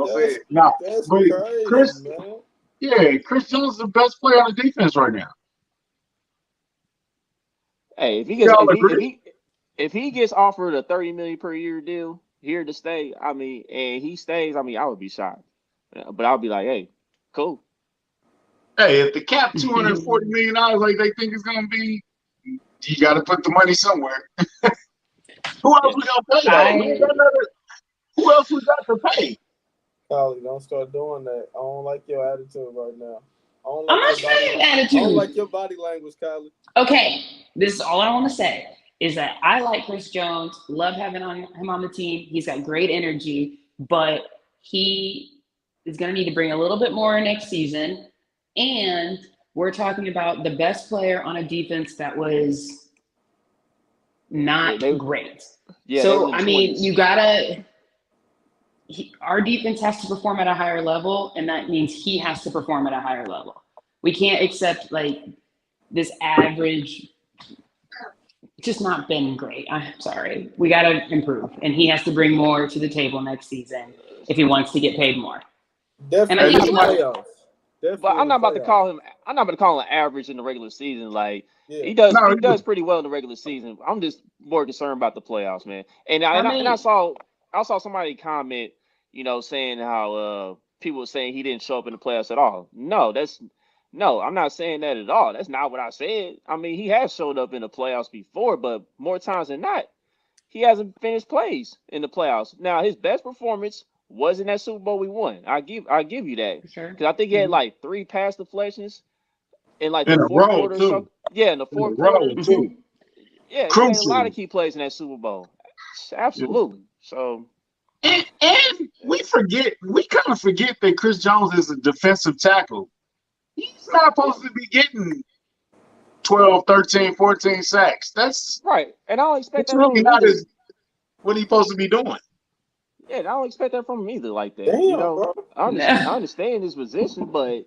Nah, that's but crazy, Chris, man. yeah, Chris Jones is the best player on the defense right now. Hey, if he gets offered a 30 million per year deal here to stay, I mean, and he stays, I mean, I would be shocked. But I'll be like, hey, cool. Hey, if the cap $240 million like they think it's gonna be, you got to put the money somewhere. Who else we gonna pay? Who else we got to pay? Kylie, don't start doing that. I don't like your attitude right now. I'm not saying attitude. I don't like your body language, Kylie. Okay, this is all I want to say is that I like Chris Jones. Love having him on the team. He's got great energy, but he is going to need to bring a little bit more next season. And we're talking about the best player on a defense that was not great. Yeah, so, I mean, you got to – our defense has to perform at a higher level, and that means he has to perform at a higher level. We can't accept, like, this average – just not been great. I'm sorry. We got to improve, and he has to bring more to the table next season if he wants to get paid more. Definitely in the playoffs. But I'm not about to call him average in the regular season. Like he does pretty well in the regular season. I'm just more concerned about the playoffs, man. And I saw somebody comment, saying how people were saying he didn't show up in the playoffs at all. No, No, I'm not saying that at all. That's not what I said. I mean, he has showed up in the playoffs before, but more times than not, he hasn't finished plays in the playoffs. Now, his best performance was in that Super Bowl we won. I give you that For sure. because I think he had like 3 pass deflections in like the In a fourth row quarter or too. something. Yeah, in the In a fourth row quarter. too. Yeah, he made a lot Crucial. of key plays in that Super Bowl. Yeah. Absolutely. So And we kind of forget that Chris Jones is a defensive tackle. He's not yeah, supposed to be getting 12, 13, 14 sacks. That's right. And I don't expect that really from him not either. as what he's supposed to be doing. Yeah, I don't expect that from him either like that. Damn, bro. No. I understand his position, but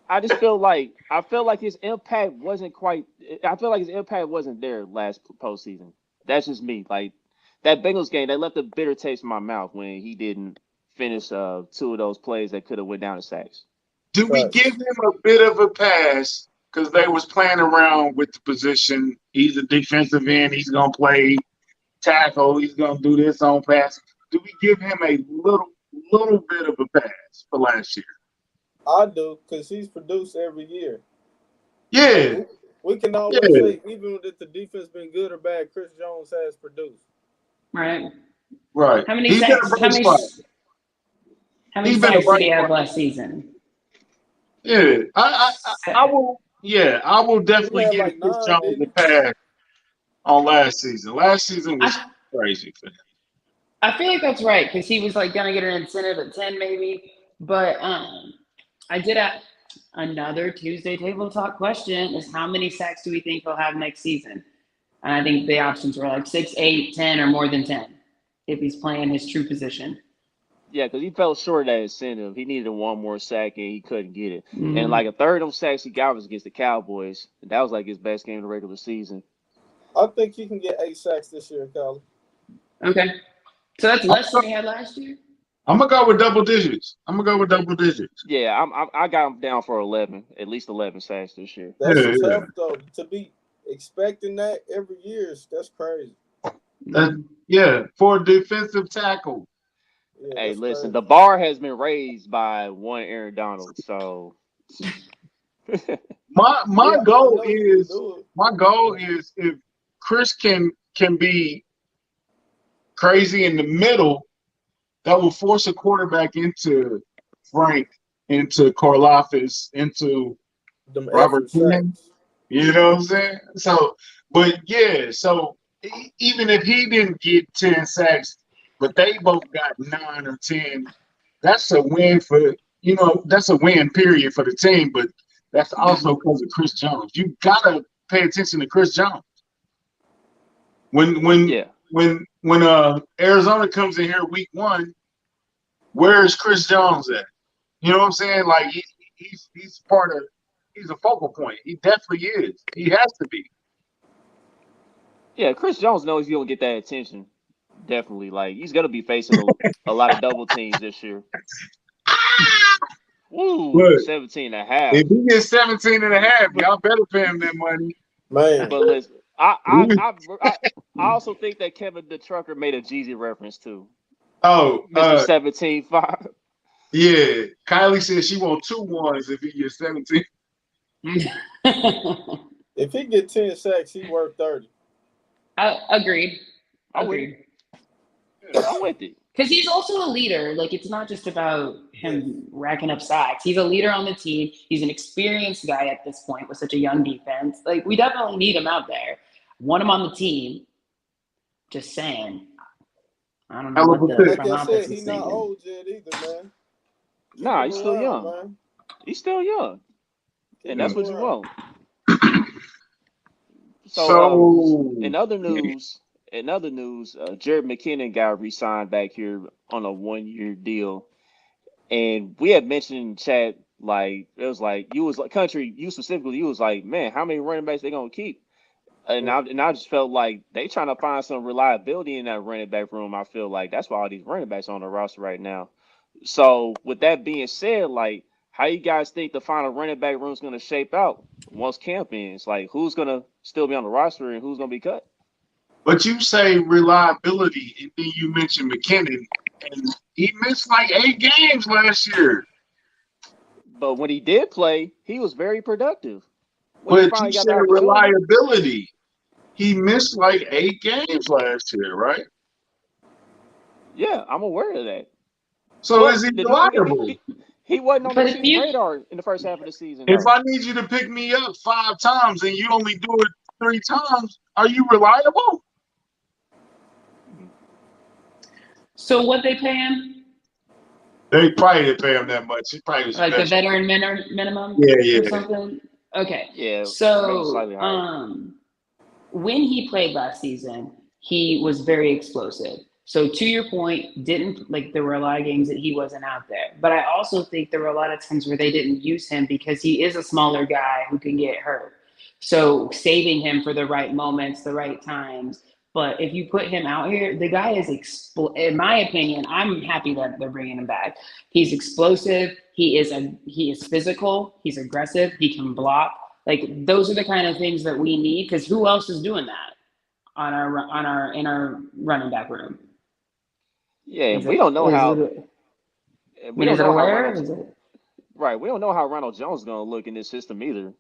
I feel like his impact wasn't quite. I feel like his impact wasn't there last postseason. That's just me. Like that Bengals game, they left a bitter taste in my mouth when he didn't finish 2 of those plays that could have went down to sacks. Do we give Facts. him a bit of a pass because they was playing around with the position? He's a defensive end. He's gonna play tackle. He's gonna do this on pass. Do we give him a little bit of a pass for last year? I do, because he's produced every year. Yeah, We can always yeah, say, even if the defense been good or bad, Chris Jones has produced. Right. right. How many He's been a sacks? bright spot. How many He's been a sacks did bright he have spot. last season? Yeah, I will. Yeah, I will He definitely had give like Chris 9, Jones didn't a he? pass on last season. Last season was I crazy for him. I feel like that's right because he was like gonna get an incentive at 10 maybe, but I did another Tuesday table talk question is how many sacks do we think he'll have next season? And I think the options were like 6, 8, 10, or more than 10 if he's playing his true position. Yeah, because he fell short of that incentive. He needed one more sack and he couldn't get it. And Mm-hmm. like a third of them sacks he got was against the Cowboys. And that was like his best game of the regular season. I think he can get 8 sacks this year, Colin. Okay. So that's less than he had last year? I'm gonna go with double digits. I'm gonna go with double digits. Yeah, I got him down for 11, at least 11 sacks this year. That's Yeah, yeah. tough, though. To be expecting that every year, that's crazy. Yeah, for a defensive tackle. Yeah, Hey, that's listen, crazy. the bar has been raised by one Aaron Donald, so My Yeah, I goal know he can is do it. if Chris can be crazy in the middle, that will force a quarterback into Frank, into Karlaftis, into Them Robert extra Quinn. sacks. You know what I'm saying? So, but yeah, so even if he didn't get 10 sacks, but they both got 9 or 10, that's a win that's a win period for the team, but that's also because of Chris Jones. You gotta pay attention to Chris Jones. When when yeah. when Arizona comes in here week 1, where is Chris Jones at? You know what I'm saying? Like he's he's a focal point. He definitely is. He has to be. Yeah, Chris Jones knows he'll get that attention. Definitely. Like he's gonna be facing a lot of double teams this year. Woo, But 17 and a half. if he gets 17 and a half, y'all better pay him that money. Man, But listen, I also think that Kevin the Trucker made a Jeezy reference too. Oh, Mr. 17-5. yeah. Kylie said she wants 2 ones if he gets 17. if he get 10 sacks, he worth 30. Agreed. I'm with it. Agreed. I'm with it. Because he's also a leader. Like, it's not just about him racking up sacks. He's a leader on the team. He's an experienced guy at this point with such a young defense. Like, we definitely need him out there. Want him on the team. Just saying. I don't know what the Like front I office said, is he's not thinking. old yet either, man. Keep Nah, him he's still around, young. man. He's still young. And that's what you want. So, So in other news, Jerick McKinnon got re-signed back here on a 1-year deal, and we had mentioned in chat like it was like you was like country you specifically you was like, man, how many running backs they gonna keep? And I just felt like they trying to find some reliability in that running back room. I feel like that's why all these running backs are on the roster right now. So with that being said, like how you guys think the final running back room is gonna shape out once camp ends? Like who's gonna still be on the roster and who's gonna be cut? but you say reliability, and then you mentioned McKinnon, and he missed like 8 games last year. But when he did play, he was very productive. When he But you finally got said the opportunity. reliability. He missed like 8 games last year, right? Yeah, I'm aware of that. So But is he the dude, reliable? he wasn't on the But if Chiefs' you radar in the first half of the season, If though. I need you to pick me up 5 times and you only do it 3 times, are you reliable? so what they pay him? They probably didn't pay him that much. He probably was Like the special. veteran minimum Yeah. or something? Okay. Yeah, maybe So slightly higher. when he played last season, he was very explosive. So to your point, didn't like there were a lot of games that he wasn't out there. But I also think there were a lot of times where they didn't use him because he is a smaller guy who can get hurt. So saving him for the right moments, the right times. But if you put him out here, the guy is in my opinion, I'm happy that they're bringing him back. He's explosive. He is physical. He's aggressive. He can block. Like those are the kind of things that we need because who else is doing that in our running back room? Yeah, Is and we it don't know is how. it? I We mean, don't is it know how aware? Ronald. Is it? Right, we don't know how Ronald Jones is going to look in this system either.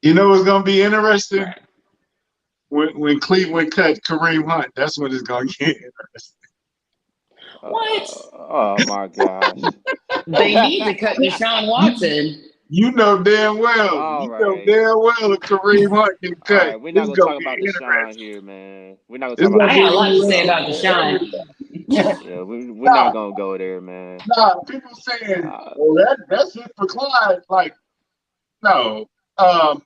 You know what's gonna be interesting? Right. When Cleveland cut Kareem Hunt, that's when it's gonna get interesting. What? Oh my gosh! They need to cut Deshaun Watson. You know damn well. All You know right, damn well if Kareem Hunt get all cut, right. We're not it's gonna gonna talk be about Deshaun interesting. here, man. We're not gonna It's talk about gonna I got a be lot Deshaun. to say interesting about for Deshaun. everybody. Yeah, we're not Nah, gonna go there, man. people saying, Uh, well, that's it for Clyde. Like, no. Um,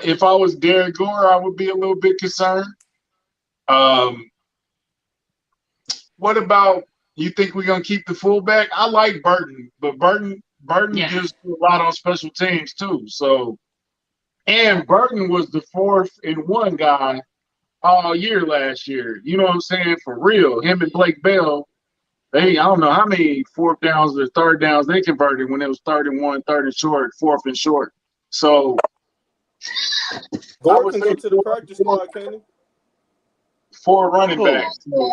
if I was Derek Gore, I would be a little bit concerned. Um, what about you think we're gonna keep the fullback? I like Burton, but Burton Yes. gives you a lot on special teams too. So and Burton was the 4th and 1 guy all year last year. You know what I'm saying? For real. Him and Blake Bell, I don't know how many 4th downs or 3rd downs they converted when it was 3rd and 1, 3rd and short, 4th and short. So I Gore would can say go to the practice squad, can't he? 4 running who? backs. So,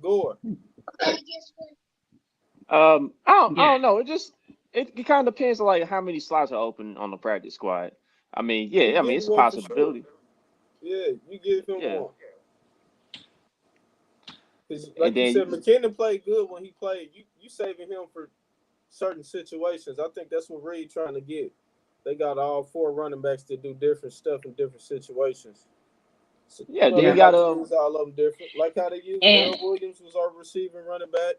Gore. I Yeah. don't know. It kind of depends on like how many slots are open on the practice squad. I mean, You yeah, I mean get it's a one for sure. possibility. Yeah, you give him Yeah, one. Because, and like you said, then McKinnon played good when he played. You saving him for certain situations. I think that's what Reed trying to get. They got all 4 running backs to do different stuff in different situations. So, yeah, then they you Yeah. got like to use all of them different. Like how they use And Darrell Williams was our receiving running back.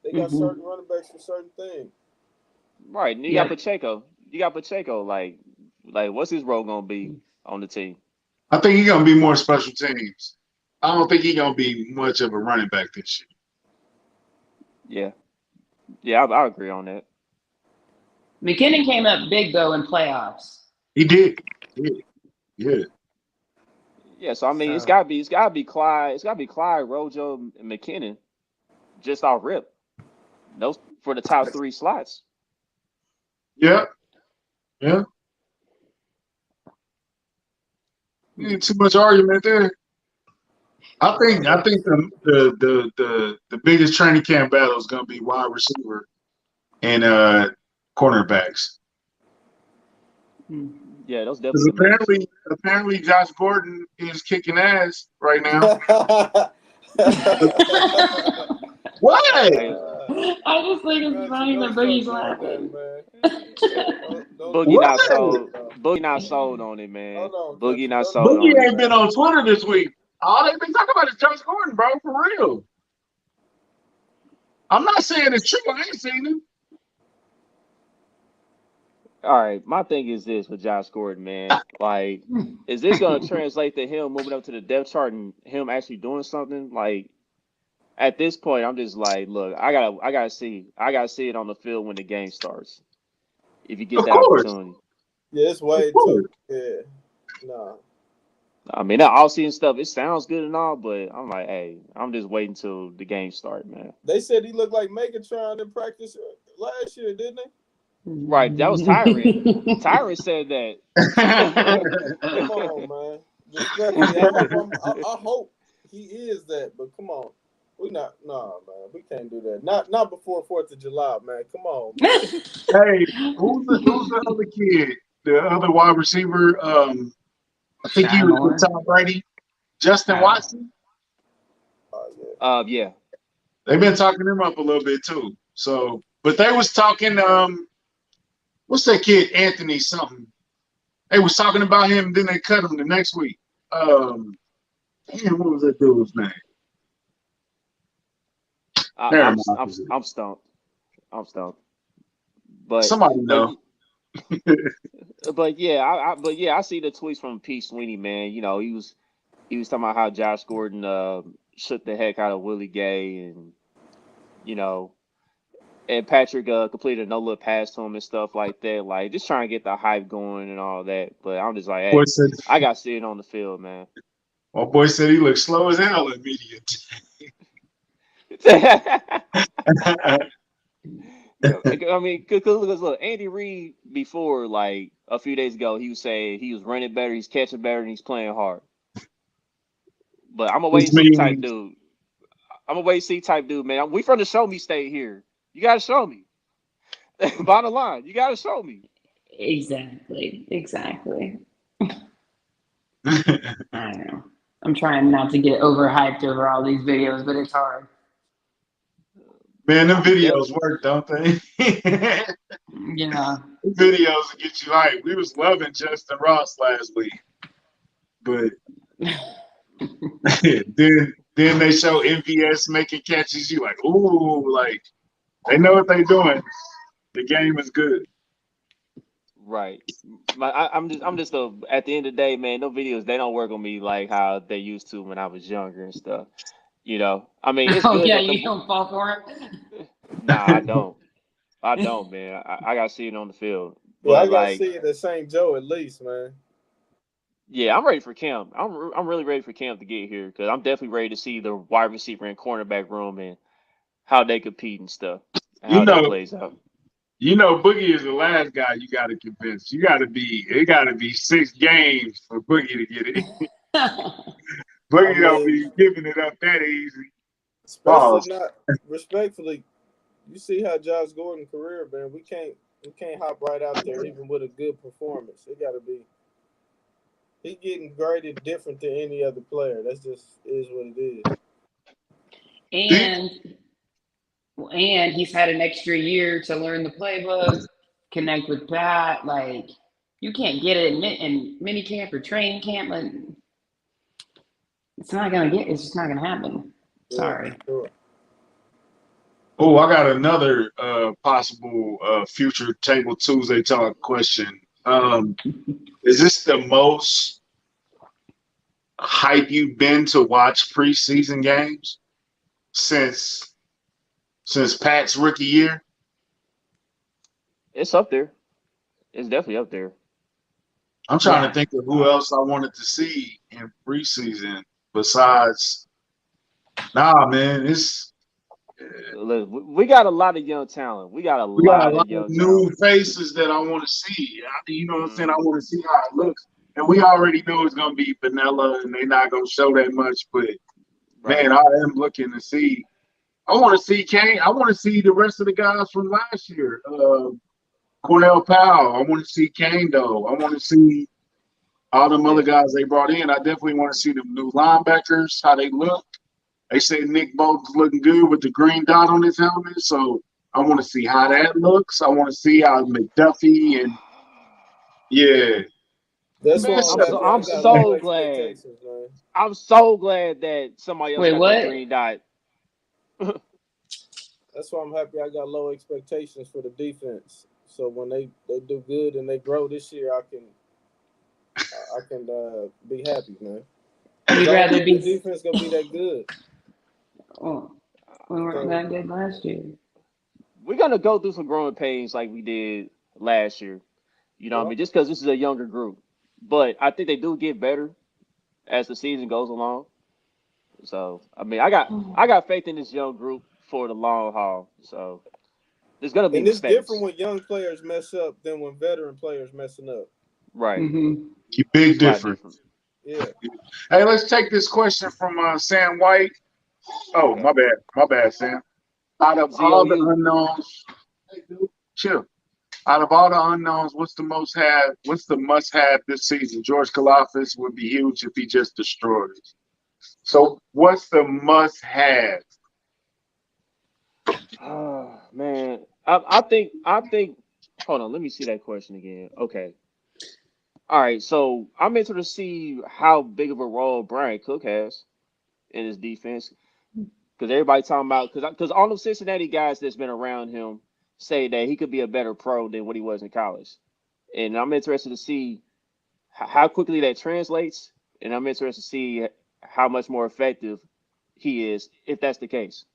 They got certain running backs for certain things. right, and you got yep. Pacheco. You got Pacheco. Like what's his role gonna be on the team? I think he's gonna be more special teams. I don't think he's gonna be much of a running back this year. Yeah, I agree on that. McKinnon came up big though in playoffs. He did. Yeah. Yeah, so I mean it's So gotta be Clyde, Rojo, and McKinnon just off rip. Those for the top 3 slots. Yeah. Ain't too much argument there. I think the biggest training camp battle is gonna be wide receiver and cornerbacks. Yeah, those Because definitely the main 2. apparently Josh Gordon is kicking ass right now. What? Hey, I just think it's funny that Boogie's Don't laughing. Boogie do not What? sold. that. Boogie not sold on it, man. Hold on, Boogie Country. not Don't sold do Boogie on it. ain't been on Twitter this week. All they've been talking about is Josh Gordon, bro, for real. I'm not saying it's true. I ain't seen him. All right, my thing is this with Josh Gordon, man. Like, is this gonna translate to him moving up to the depth chart and him actually doing something? Like, at this point, I'm just like, look, I gotta see it on the field when the game starts. If you get Of the course. opportunity. Yeah, it's Of way course. too. Yeah. Nah. I mean, that all-season stuff, it sounds good and all, but I'm like, hey, I'm just waiting till the game start, man. They said he looked like Megatron in practice last year, didn't they? Right, that was Tyron. Tyron said that. Come on, man. Respectfully, I hope he is that, but come on. We not, nah, man. We can't do that. Not before 4th of July, man. Come on, man. Hey, who's the other kid? The other wide receiver? I think he Shy was with Moore. Tom Brady. Justin Oh. Watson. Yeah. They've been talking him up a little bit too. So, but they was talking. What's that kid? Anthony something. They was talking about him. Then they cut him the next week. Damn, what was that dude's name? Never mind. I'm stumped. I'm stumped. But Somebody know. but yeah, I see the tweets from Pete Sweeney, man. You know, he was talking about how Josh Gordon shook the heck out of Willie Gay, and you know, and Patrick completed a no-look pass to him and stuff like that. Like, just trying to get the hype going and all that. But I'm just like, hey, Boy said, I got to see it on the field, man. my boy said he looked slow as hell in media. I mean, because look, Andy Reid before, like a few days ago, he was saying he was running better, he's catching better, and he's playing hard. But I'm a wait Which and see type means dude. I'm a wait and see type dude, man. We from the show me state here. You got to show me. Bottom line, you got to show me. Exactly. I don't know. I'm trying not to get overhyped over all these videos, but it's hard. man, them videos work, don't they? Yeah. The videos will get you hyped. We was loving Justin Ross last week, but then they show MVS making catches. You like, ooh, like they know what they doing. The game is good. Right. I'm just at the end of the day, man, no videos, they don't work on me like how they used to when I was younger and stuff. You know, I mean, it's Oh good yeah, that you don't fall for it. Nah, I don't. I don't, man. I got to see it on the field. Yeah, I But got to like, see it at St. Joe at least, man. yeah, I'm ready for Cam. I'm really ready for Cam to get here because I'm definitely ready to see the wide receiver and cornerback room and how they compete and stuff and You how that know, plays out. Boogie is the last guy you got to convince. It got to be 6 games for Boogie to get it. Boogie don't be giving it up that easy. Especially not respectfully. You see how Josh Gordon's career, man. We can't hop right out there even with a good performance. It got to be. He getting graded different than any other player. That's just is what it is. And he's had an extra year to learn the playbook, connect with Pat. Like, you can't get it in mini camp or training camp. Like, it's just not gonna happen. Sorry. Sure. Oh, I got another possible future Table Tuesday talk question. Is this the most hype you've been to watch preseason games since Pat's rookie year? It's up there. It's definitely up there. I'm trying to think of who else I wanted to see in preseason besides. Nah, man, we got a lot of young talent. We got a lot of young new faces that I want to see. You know what I'm saying? I want to see how it looks. And we already know it's going to be vanilla and they're not going to show that much. But, man, I am looking to see. I want to see Kane. I want to see the rest of the guys from last year. Cornell Powell. I want to see Kane, though. I want to see all them other guys they brought in. I definitely want to see them new linebackers, how they look. They say Nick Bolton's looking good with the green dot on his helmet. So I want to see how that looks. I want to see how McDuffie and That's why I'm so glad. I'm so glad that somebody else got that green dot. That's why I'm happy I got low expectations for the defense. So when they do good and they grow this year, I can be happy, man. We'd rather be the defense gonna be that good. Oh, we weren't that good last year. We're gonna go through some growing pains like we did last year. You know what I mean? Just because this is a younger group. But I think they do get better as the season goes along. So I mean I got faith in this young group for the long haul. So there's gonna be mistakes. It's different when young players mess up than when veteran players messing up. Right. Mm-hmm. Big difference. Yeah. Hey, let's take this question from Sam White. Oh, Okay. my bad, Sam. Out of all the ZOU. unknowns, hey, dude, chill. Out of all the unknowns, what's the must-have this season? George Kalafis would be huge if he just destroyed it. So, what's the must-have? Oh man, I think. Hold on, let me see that question again. Okay. All right, so I'm interested to see how big of a role Brian Cook has in his defense because everybody talking about because all the Cincinnati guys that's been around him say that he could be a better pro than what he was in college, and I'm interested to see how quickly that translates, and I'm interested to see how much more effective he is if that's the case.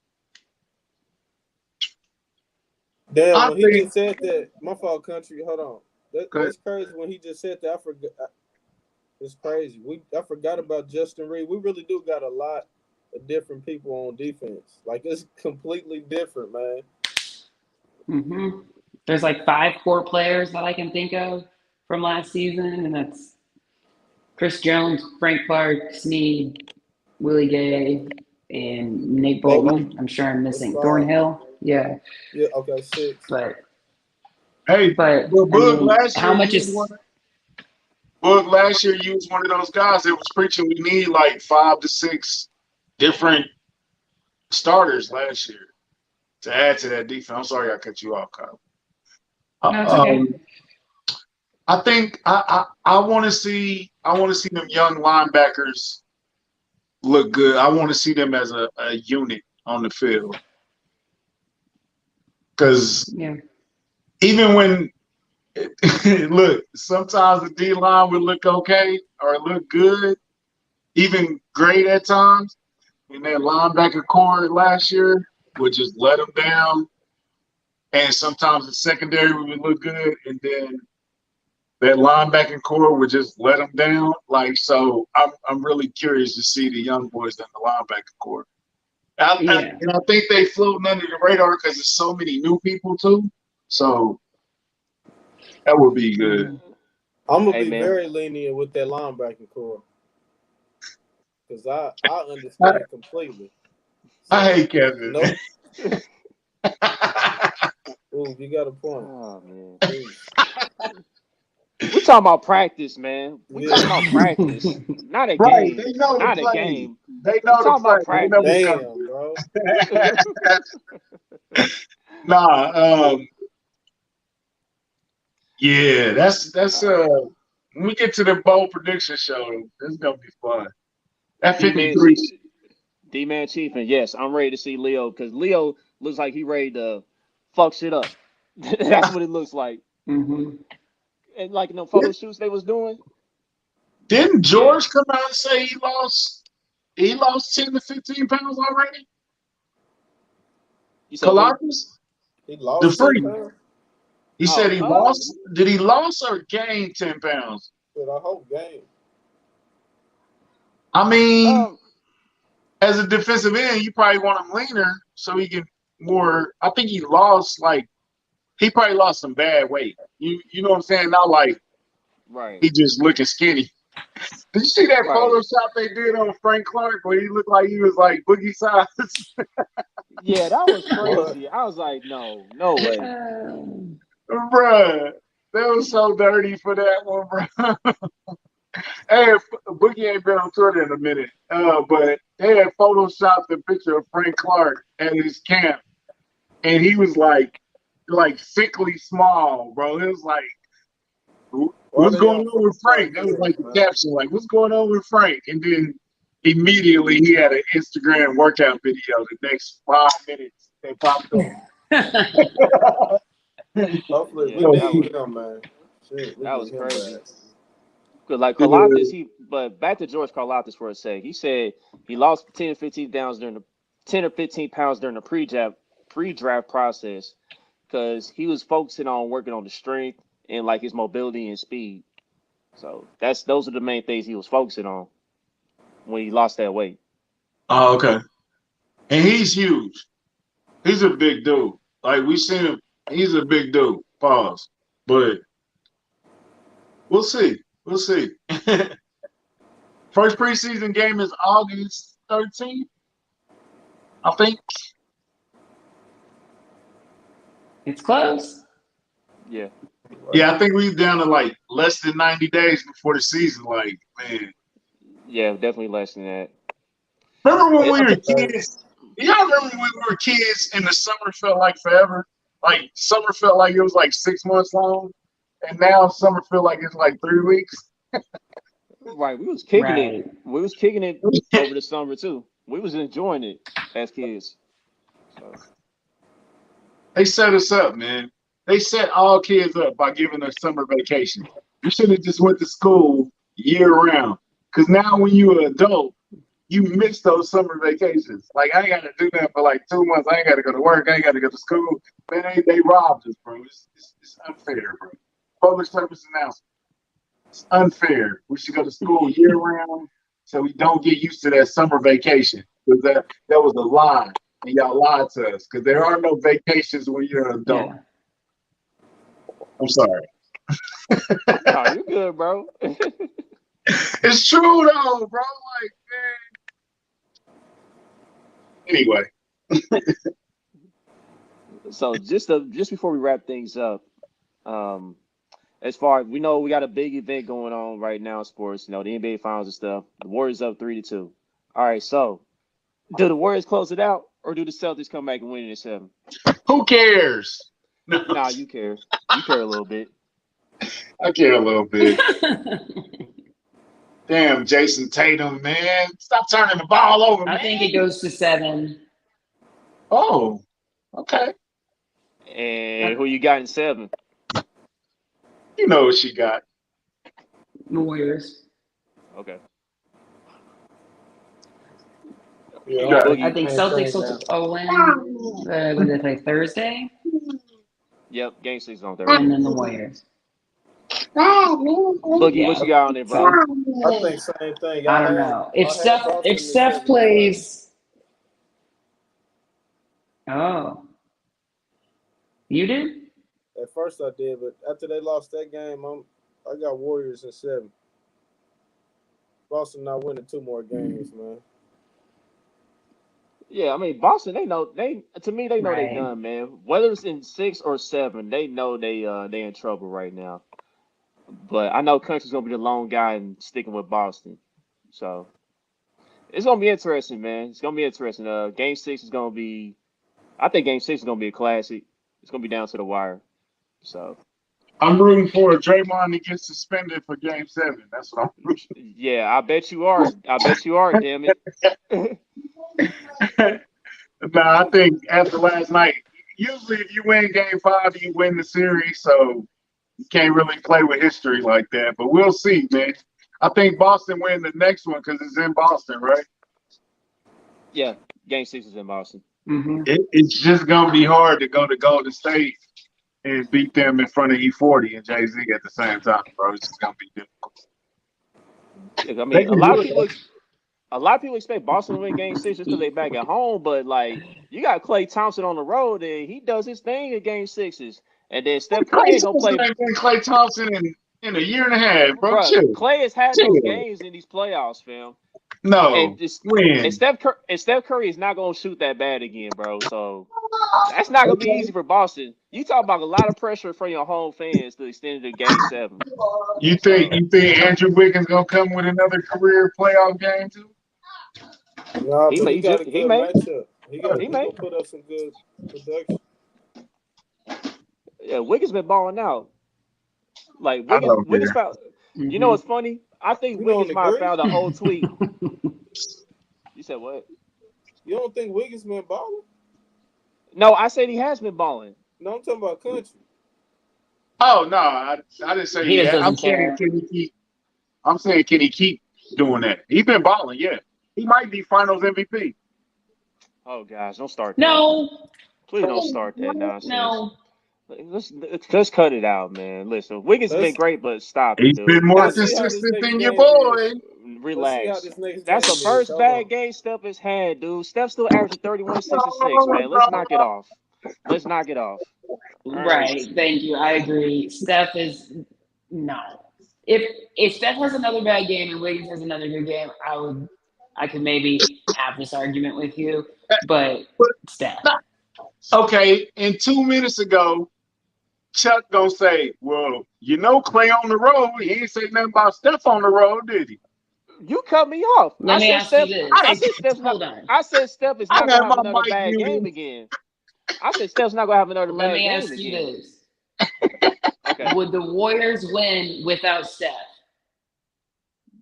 Damn, I when he think. just said that, my fault, country. Hold on. Okay. That's crazy. When he just said that, I forgot. It's crazy. I forgot about Justin Reed. We really do got a lot of different people on defense. Like it's completely different, man. There's like 5 core players that I can think of from last season, and that's Chris Jones, Frank Clark, Snead, Willie Gay, and Nate Bolton. Bolton. I'm sure I'm That's missing 5. Thornhill. Yeah, Yeah. Okay. 6. but Hey, but but I mean, how much is Boog last year used one of those guys that was preaching we need like 5 to 6 different starters last year to add to that defense. I'm sorry I cut you off, Kyle. no? It's okay. I think I want to see them young linebackers look good. I want to see them as a unit on the field because Yeah, even when look, sometimes the D line would look okay or look good, even great at times. And that linebacker core last year would just let them down. And sometimes the secondary would look good, and then that linebacking core would just let them down. Like so, I'm really curious to see the young boys in the linebacking core. yeah. And I think they floating under the radar because there's so many new people too. So that would be good. I'm gonna Hey be man, very lenient with that linebacker core because I I, understand completely. I So hate Kevin. nope. Ooh, you got a point. oh man, Peace. we talking about practice, man. We Yeah. talking about practice, not a Right, game, they know the not a play. game. They We know the talking play. about They know what's practice. Damn, coming. bro. Nah, yeah, that's Uh, when we get to the bowl prediction show, it's gonna be fun. That D man, 53. D man, Chief, and yes, I'm ready to see Leo because Leo looks like he ready to fuck shit up. That's what it looks like. hmm And like in the photo shoots they was doing, Didn't yeah. George come out and say he lost 10 to 15 pounds already? You said who? Colossus? He The lost 10 free. pounds He said Oh, he lost. Did he lost or gain 10 pounds? for the whole game. I mean, um, as a defensive end, you probably want him leaner so he can more. I think he probably lost some bad weight. You know what I'm saying? Not like right, he just looking skinny. Did you see that right. Photoshop they did on Frank Clark where he looked like he was like boogie size? Yeah, that was What? crazy. I was like, no, no way. Bruh, that was so dirty for that one, bruh. Hey, Boogie ain't been on Twitter in a minute, but they had photoshopped a picture of Frank Clark at his camp, and he was like sickly small, bro. It was like, Why what's they going on on with Frank? Frank That was like Clark, the man? caption, like, what's going on with Frank? And then immediately he had an Instagram workout video. The next 5 minutes, they popped up. Hopefully we Yeah, need him, man. Shit, we that need was him crazy. bad. Cause like Karlaftis, but back to George Karlaftis for a sec. He said he lost 10 15 pounds during the 10 or 15 pounds during the pre-draft process because he was focusing on working on the strength and like his mobility and speed. So those are the main things he was focusing on when he lost that weight. Oh, okay. And he's huge. He's a big dude. Like we seen him, he's a big dude. Pause. But we'll see. We'll see. First preseason game is August 13th. I think. It's close. Yeah. Yeah, I think we down to like less than 90 days before the season. Like, man. Yeah, definitely less than that. Remember when It- we were kids? Y'all remember when we were kids and the summer felt like forever? Like summer felt like it was like 6 months long. And now summer feel like it's like 3 weeks. Right. We was kicking Right. it. We was kicking it over the summer too. We was enjoying it as kids. So They set us up, man. They set all kids up by giving us summer vacation. You should have just went to school year round. Because now when you're an adult, you miss those summer vacations. Like, I ain't got to do that for like 2 months. I ain't got to go to work. I ain't got to go to school. Man, they robbed us, bro. It's unfair, bro. Public service announcement. It's unfair. We should go to school year round so we don't get used to that summer vacation. Because that was a lie. And y'all lied to us. Because there are no vacations when you're an adult. Yeah. I'm sorry. oh, you good, bro. It's true though, bro. Like, man. Anyway. So just before we wrap things up, as far as we know, we got a big event going on right now in sports. You know, the NBA Finals and stuff. The Warriors up 3-2. All right, so do the Warriors close it out, or do the Celtics come back and win it in 7? Who cares? No. Nah, you care. You care a little bit. I care a little bit. Damn, Jason Tatum, man. Stop turning the ball over, man. I think it goes to 7. Oh, okay. And who you got in 7? You know what she got. The Warriors. Okay. Yeah, got Boogie. I think Celtics will win. When they play Thursday, Yep, game 6 on Thursday. and then the Warriors. Boogie, Yeah. what you got on there, bro? I think same thing. I don't know. If I had Boston in Steph 7. plays, oh, you did? At first I did, but after they lost that game, I got Warriors in 7. Boston not winning 2 more games, man. Yeah, I mean Boston. They know they know Right. they done, man. Whether it's in 6 or 7, they know they in trouble right now. But I know Country's gonna be the lone guy and sticking with Boston, so it's gonna be interesting, man. It's gonna be interesting. Game 6 is gonna be. I think Game 6 is gonna be a classic. It's gonna be down to the wire. So I'm rooting for Draymond to get suspended for Game 7. That's what I'm rooting. yeah, I bet you are. I bet you are. Damn it. Nah, I think after last night, usually if you win Game 5, you win the series. So you can't really play with history like that. But we'll see, man. I think Boston win the next one because it's in Boston, right? Yeah, Game 6 is in Boston. Mm-hmm. It's just gonna be hard to go to Golden State and beat them in front of E40 and Jay-Z at the same time, bro. It's just gonna be difficult. I mean, a lot of people expect Boston to win Game 6 just because they back at home, but like you got Klay Thompson on the road and he does his thing in Game 6s, and then Steph Curry ain't gonna play. Ain't been Klay Thompson in a year and a half, bro. Bruh, Chill. Klay has had Chill. those games in these playoffs, fam. No, And Steph Curry is not gonna shoot that bad again, bro. So that's not gonna be easy for Boston. You talk about a lot of pressure from your home fans to extend it to Game 7. You think Andrew Wiggins gonna come with another career playoff game too? Nah, He but may- he got a he good may. matchup. He He may. gonna put up some good production. Yeah, Wiggins been balling out. Like I don't Wiggins care. found. You know what's funny? I think You Wiggins don't might have agree? found an old tweet. You said what? You don't think Wiggins been balling? No, I said he has been balling. No, I'm talking about Country. Oh no, I didn't say He just that. doesn't care. I'm saying can he keep doing that? He's been balling, yeah. He might be Finals MVP. Oh gosh, don't start that. No, Please don't start that nonsense. no. Let's cut it out, man. Listen, Wiggins has been great, but stop it, He's dude. been more Let's see how this consistent next than your game boy. is. Let's see how Relax. this next That's game the first is. Hold bad on. game Steph has had, dude. Steph's still averaging 31, 6, and 6, man. Let's knock it off. Let's knock it off. All Right. Thank you. I agree. Steph is no. If Steph has another bad game and Wiggins has another good game, I could maybe have this argument with you. but But Steph. okay, and 2 minutes ago, Chuck gonna say, "Well, you know, Clay on the road. He ain't say nothing about Steph on the road, did he?" You cut me off. Let me ask you this. I Hold on. I said Steph is I not got gonna have my another mic bad game muted. again. I said Steph's not gonna have another Let bad me game ask you again. this. Okay. Would the Warriors win without Steph?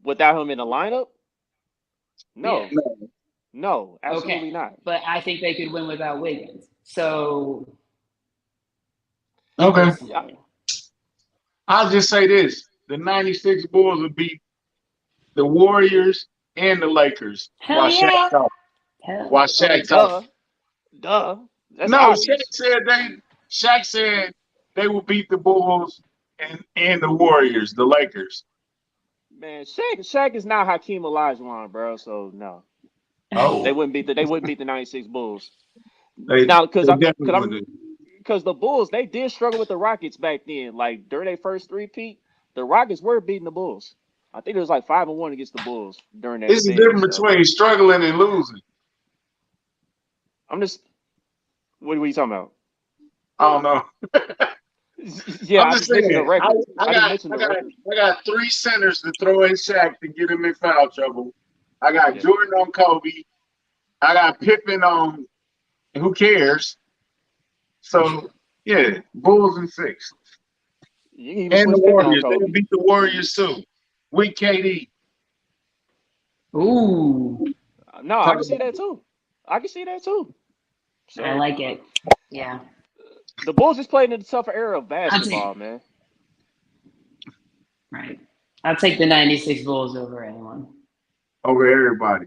Without him in the lineup? No. Yeah. No, absolutely Okay. not. But I think they could win without Wiggins. So Okay, personally. I'll just say this: the '96 Bulls would beat the Warriors and the Lakers. Hell yeah. While Shaq talked. Duh. That's No, obvious. Shaq said they will beat the Bulls and the Warriors, the Lakers. Man, Shaq is not Hakeem Olajuwon, bro. So no, Oh, they wouldn't beat the '96 Bulls. they Now, because definitely wouldn't. the Bulls, they did struggle with the Rockets back then. Like during their first three-peat, the Rockets were beating the Bulls. I think it was like 5-1 against the Bulls during that It's the thing. difference So between struggling and losing. I'm just, what are you talking about? I don't know. Yeah, I'm I just just mentioned the saying. record. I just mentioned I the got record. I got 3 centers to throw in Shaq to get him in foul trouble. I got Yeah. Jordan on Kobe. I got Pippen on. Who cares? So yeah, Bulls and 6. You can even And the switch Pippen on Warriors. They Kobe. beat the Warriors too. With KD. Ooh. No, I Talk can see about that too. I can see that too. I So like it. Yeah. the Bulls just played in a tougher era of I'll basketball, take man. right. I'll take the 96 Bulls over anyone. over everybody.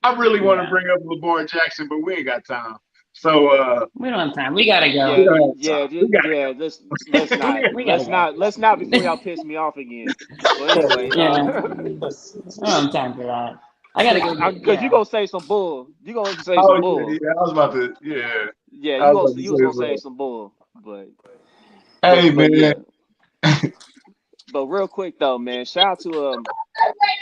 I really want to Yeah. bring up Lamar Jackson, but we ain't got time. So We don't have time. We gotta go. we Yeah, don't have yeah, time. We gotta yeah. Let's go. not, We gotta go. let's not before y'all piss me off again. But anyway, Yeah. I don't have time for that. I gotta go get because you yeah. gonna say some bull. You gonna say Oh some yeah, bull. yeah. I was about to Yeah, I was about to you was gonna say say something. some bull. But Hey man. yeah. But real quick though, man, shout out to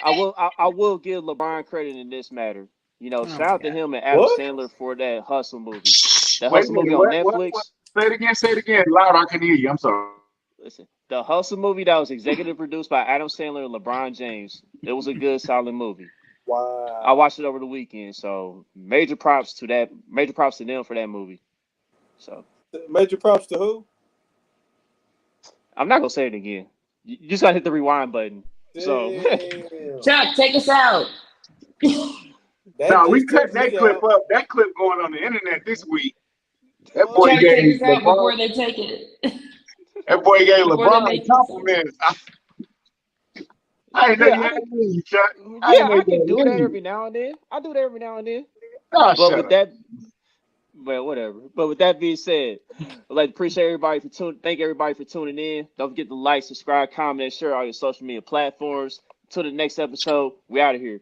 I will give LeBron credit in this matter. You know, Oh shout my out to god. him and Adam What? Sandler for that Hustle movie. That Wait a Hustle movie minute, on what? Netflix. Say it again, loud, I can hear you. I'm sorry. Listen, the Hustle movie that was executive produced by Adam Sandler and LeBron James. It was a good, solid movie. I Wow. watched it over the weekend, so major props to that. Major props to them for that movie. So Major props to who? I'm not gonna say it again. You just gotta hit the rewind button. So Damn. Chuck, take us out. That No, we just cut took that me clip out. up. That clip going on the internet this week. That boy What? Chuck, take gave us out LeBron. before they take it. That boy gave Before they LeBron make you say it. compliments. I didn't know yeah, you had to leave, Chuck. I yeah, didn't know I you can had to do that leave. every now and then. I do that every now and then. Oh, But shut with up. that, well, whatever. But with that being said, I'd like to appreciate everybody for thank everybody for tuning in. Don't forget to like, subscribe, comment, and share all your social media platforms. Till the next episode, we out of here.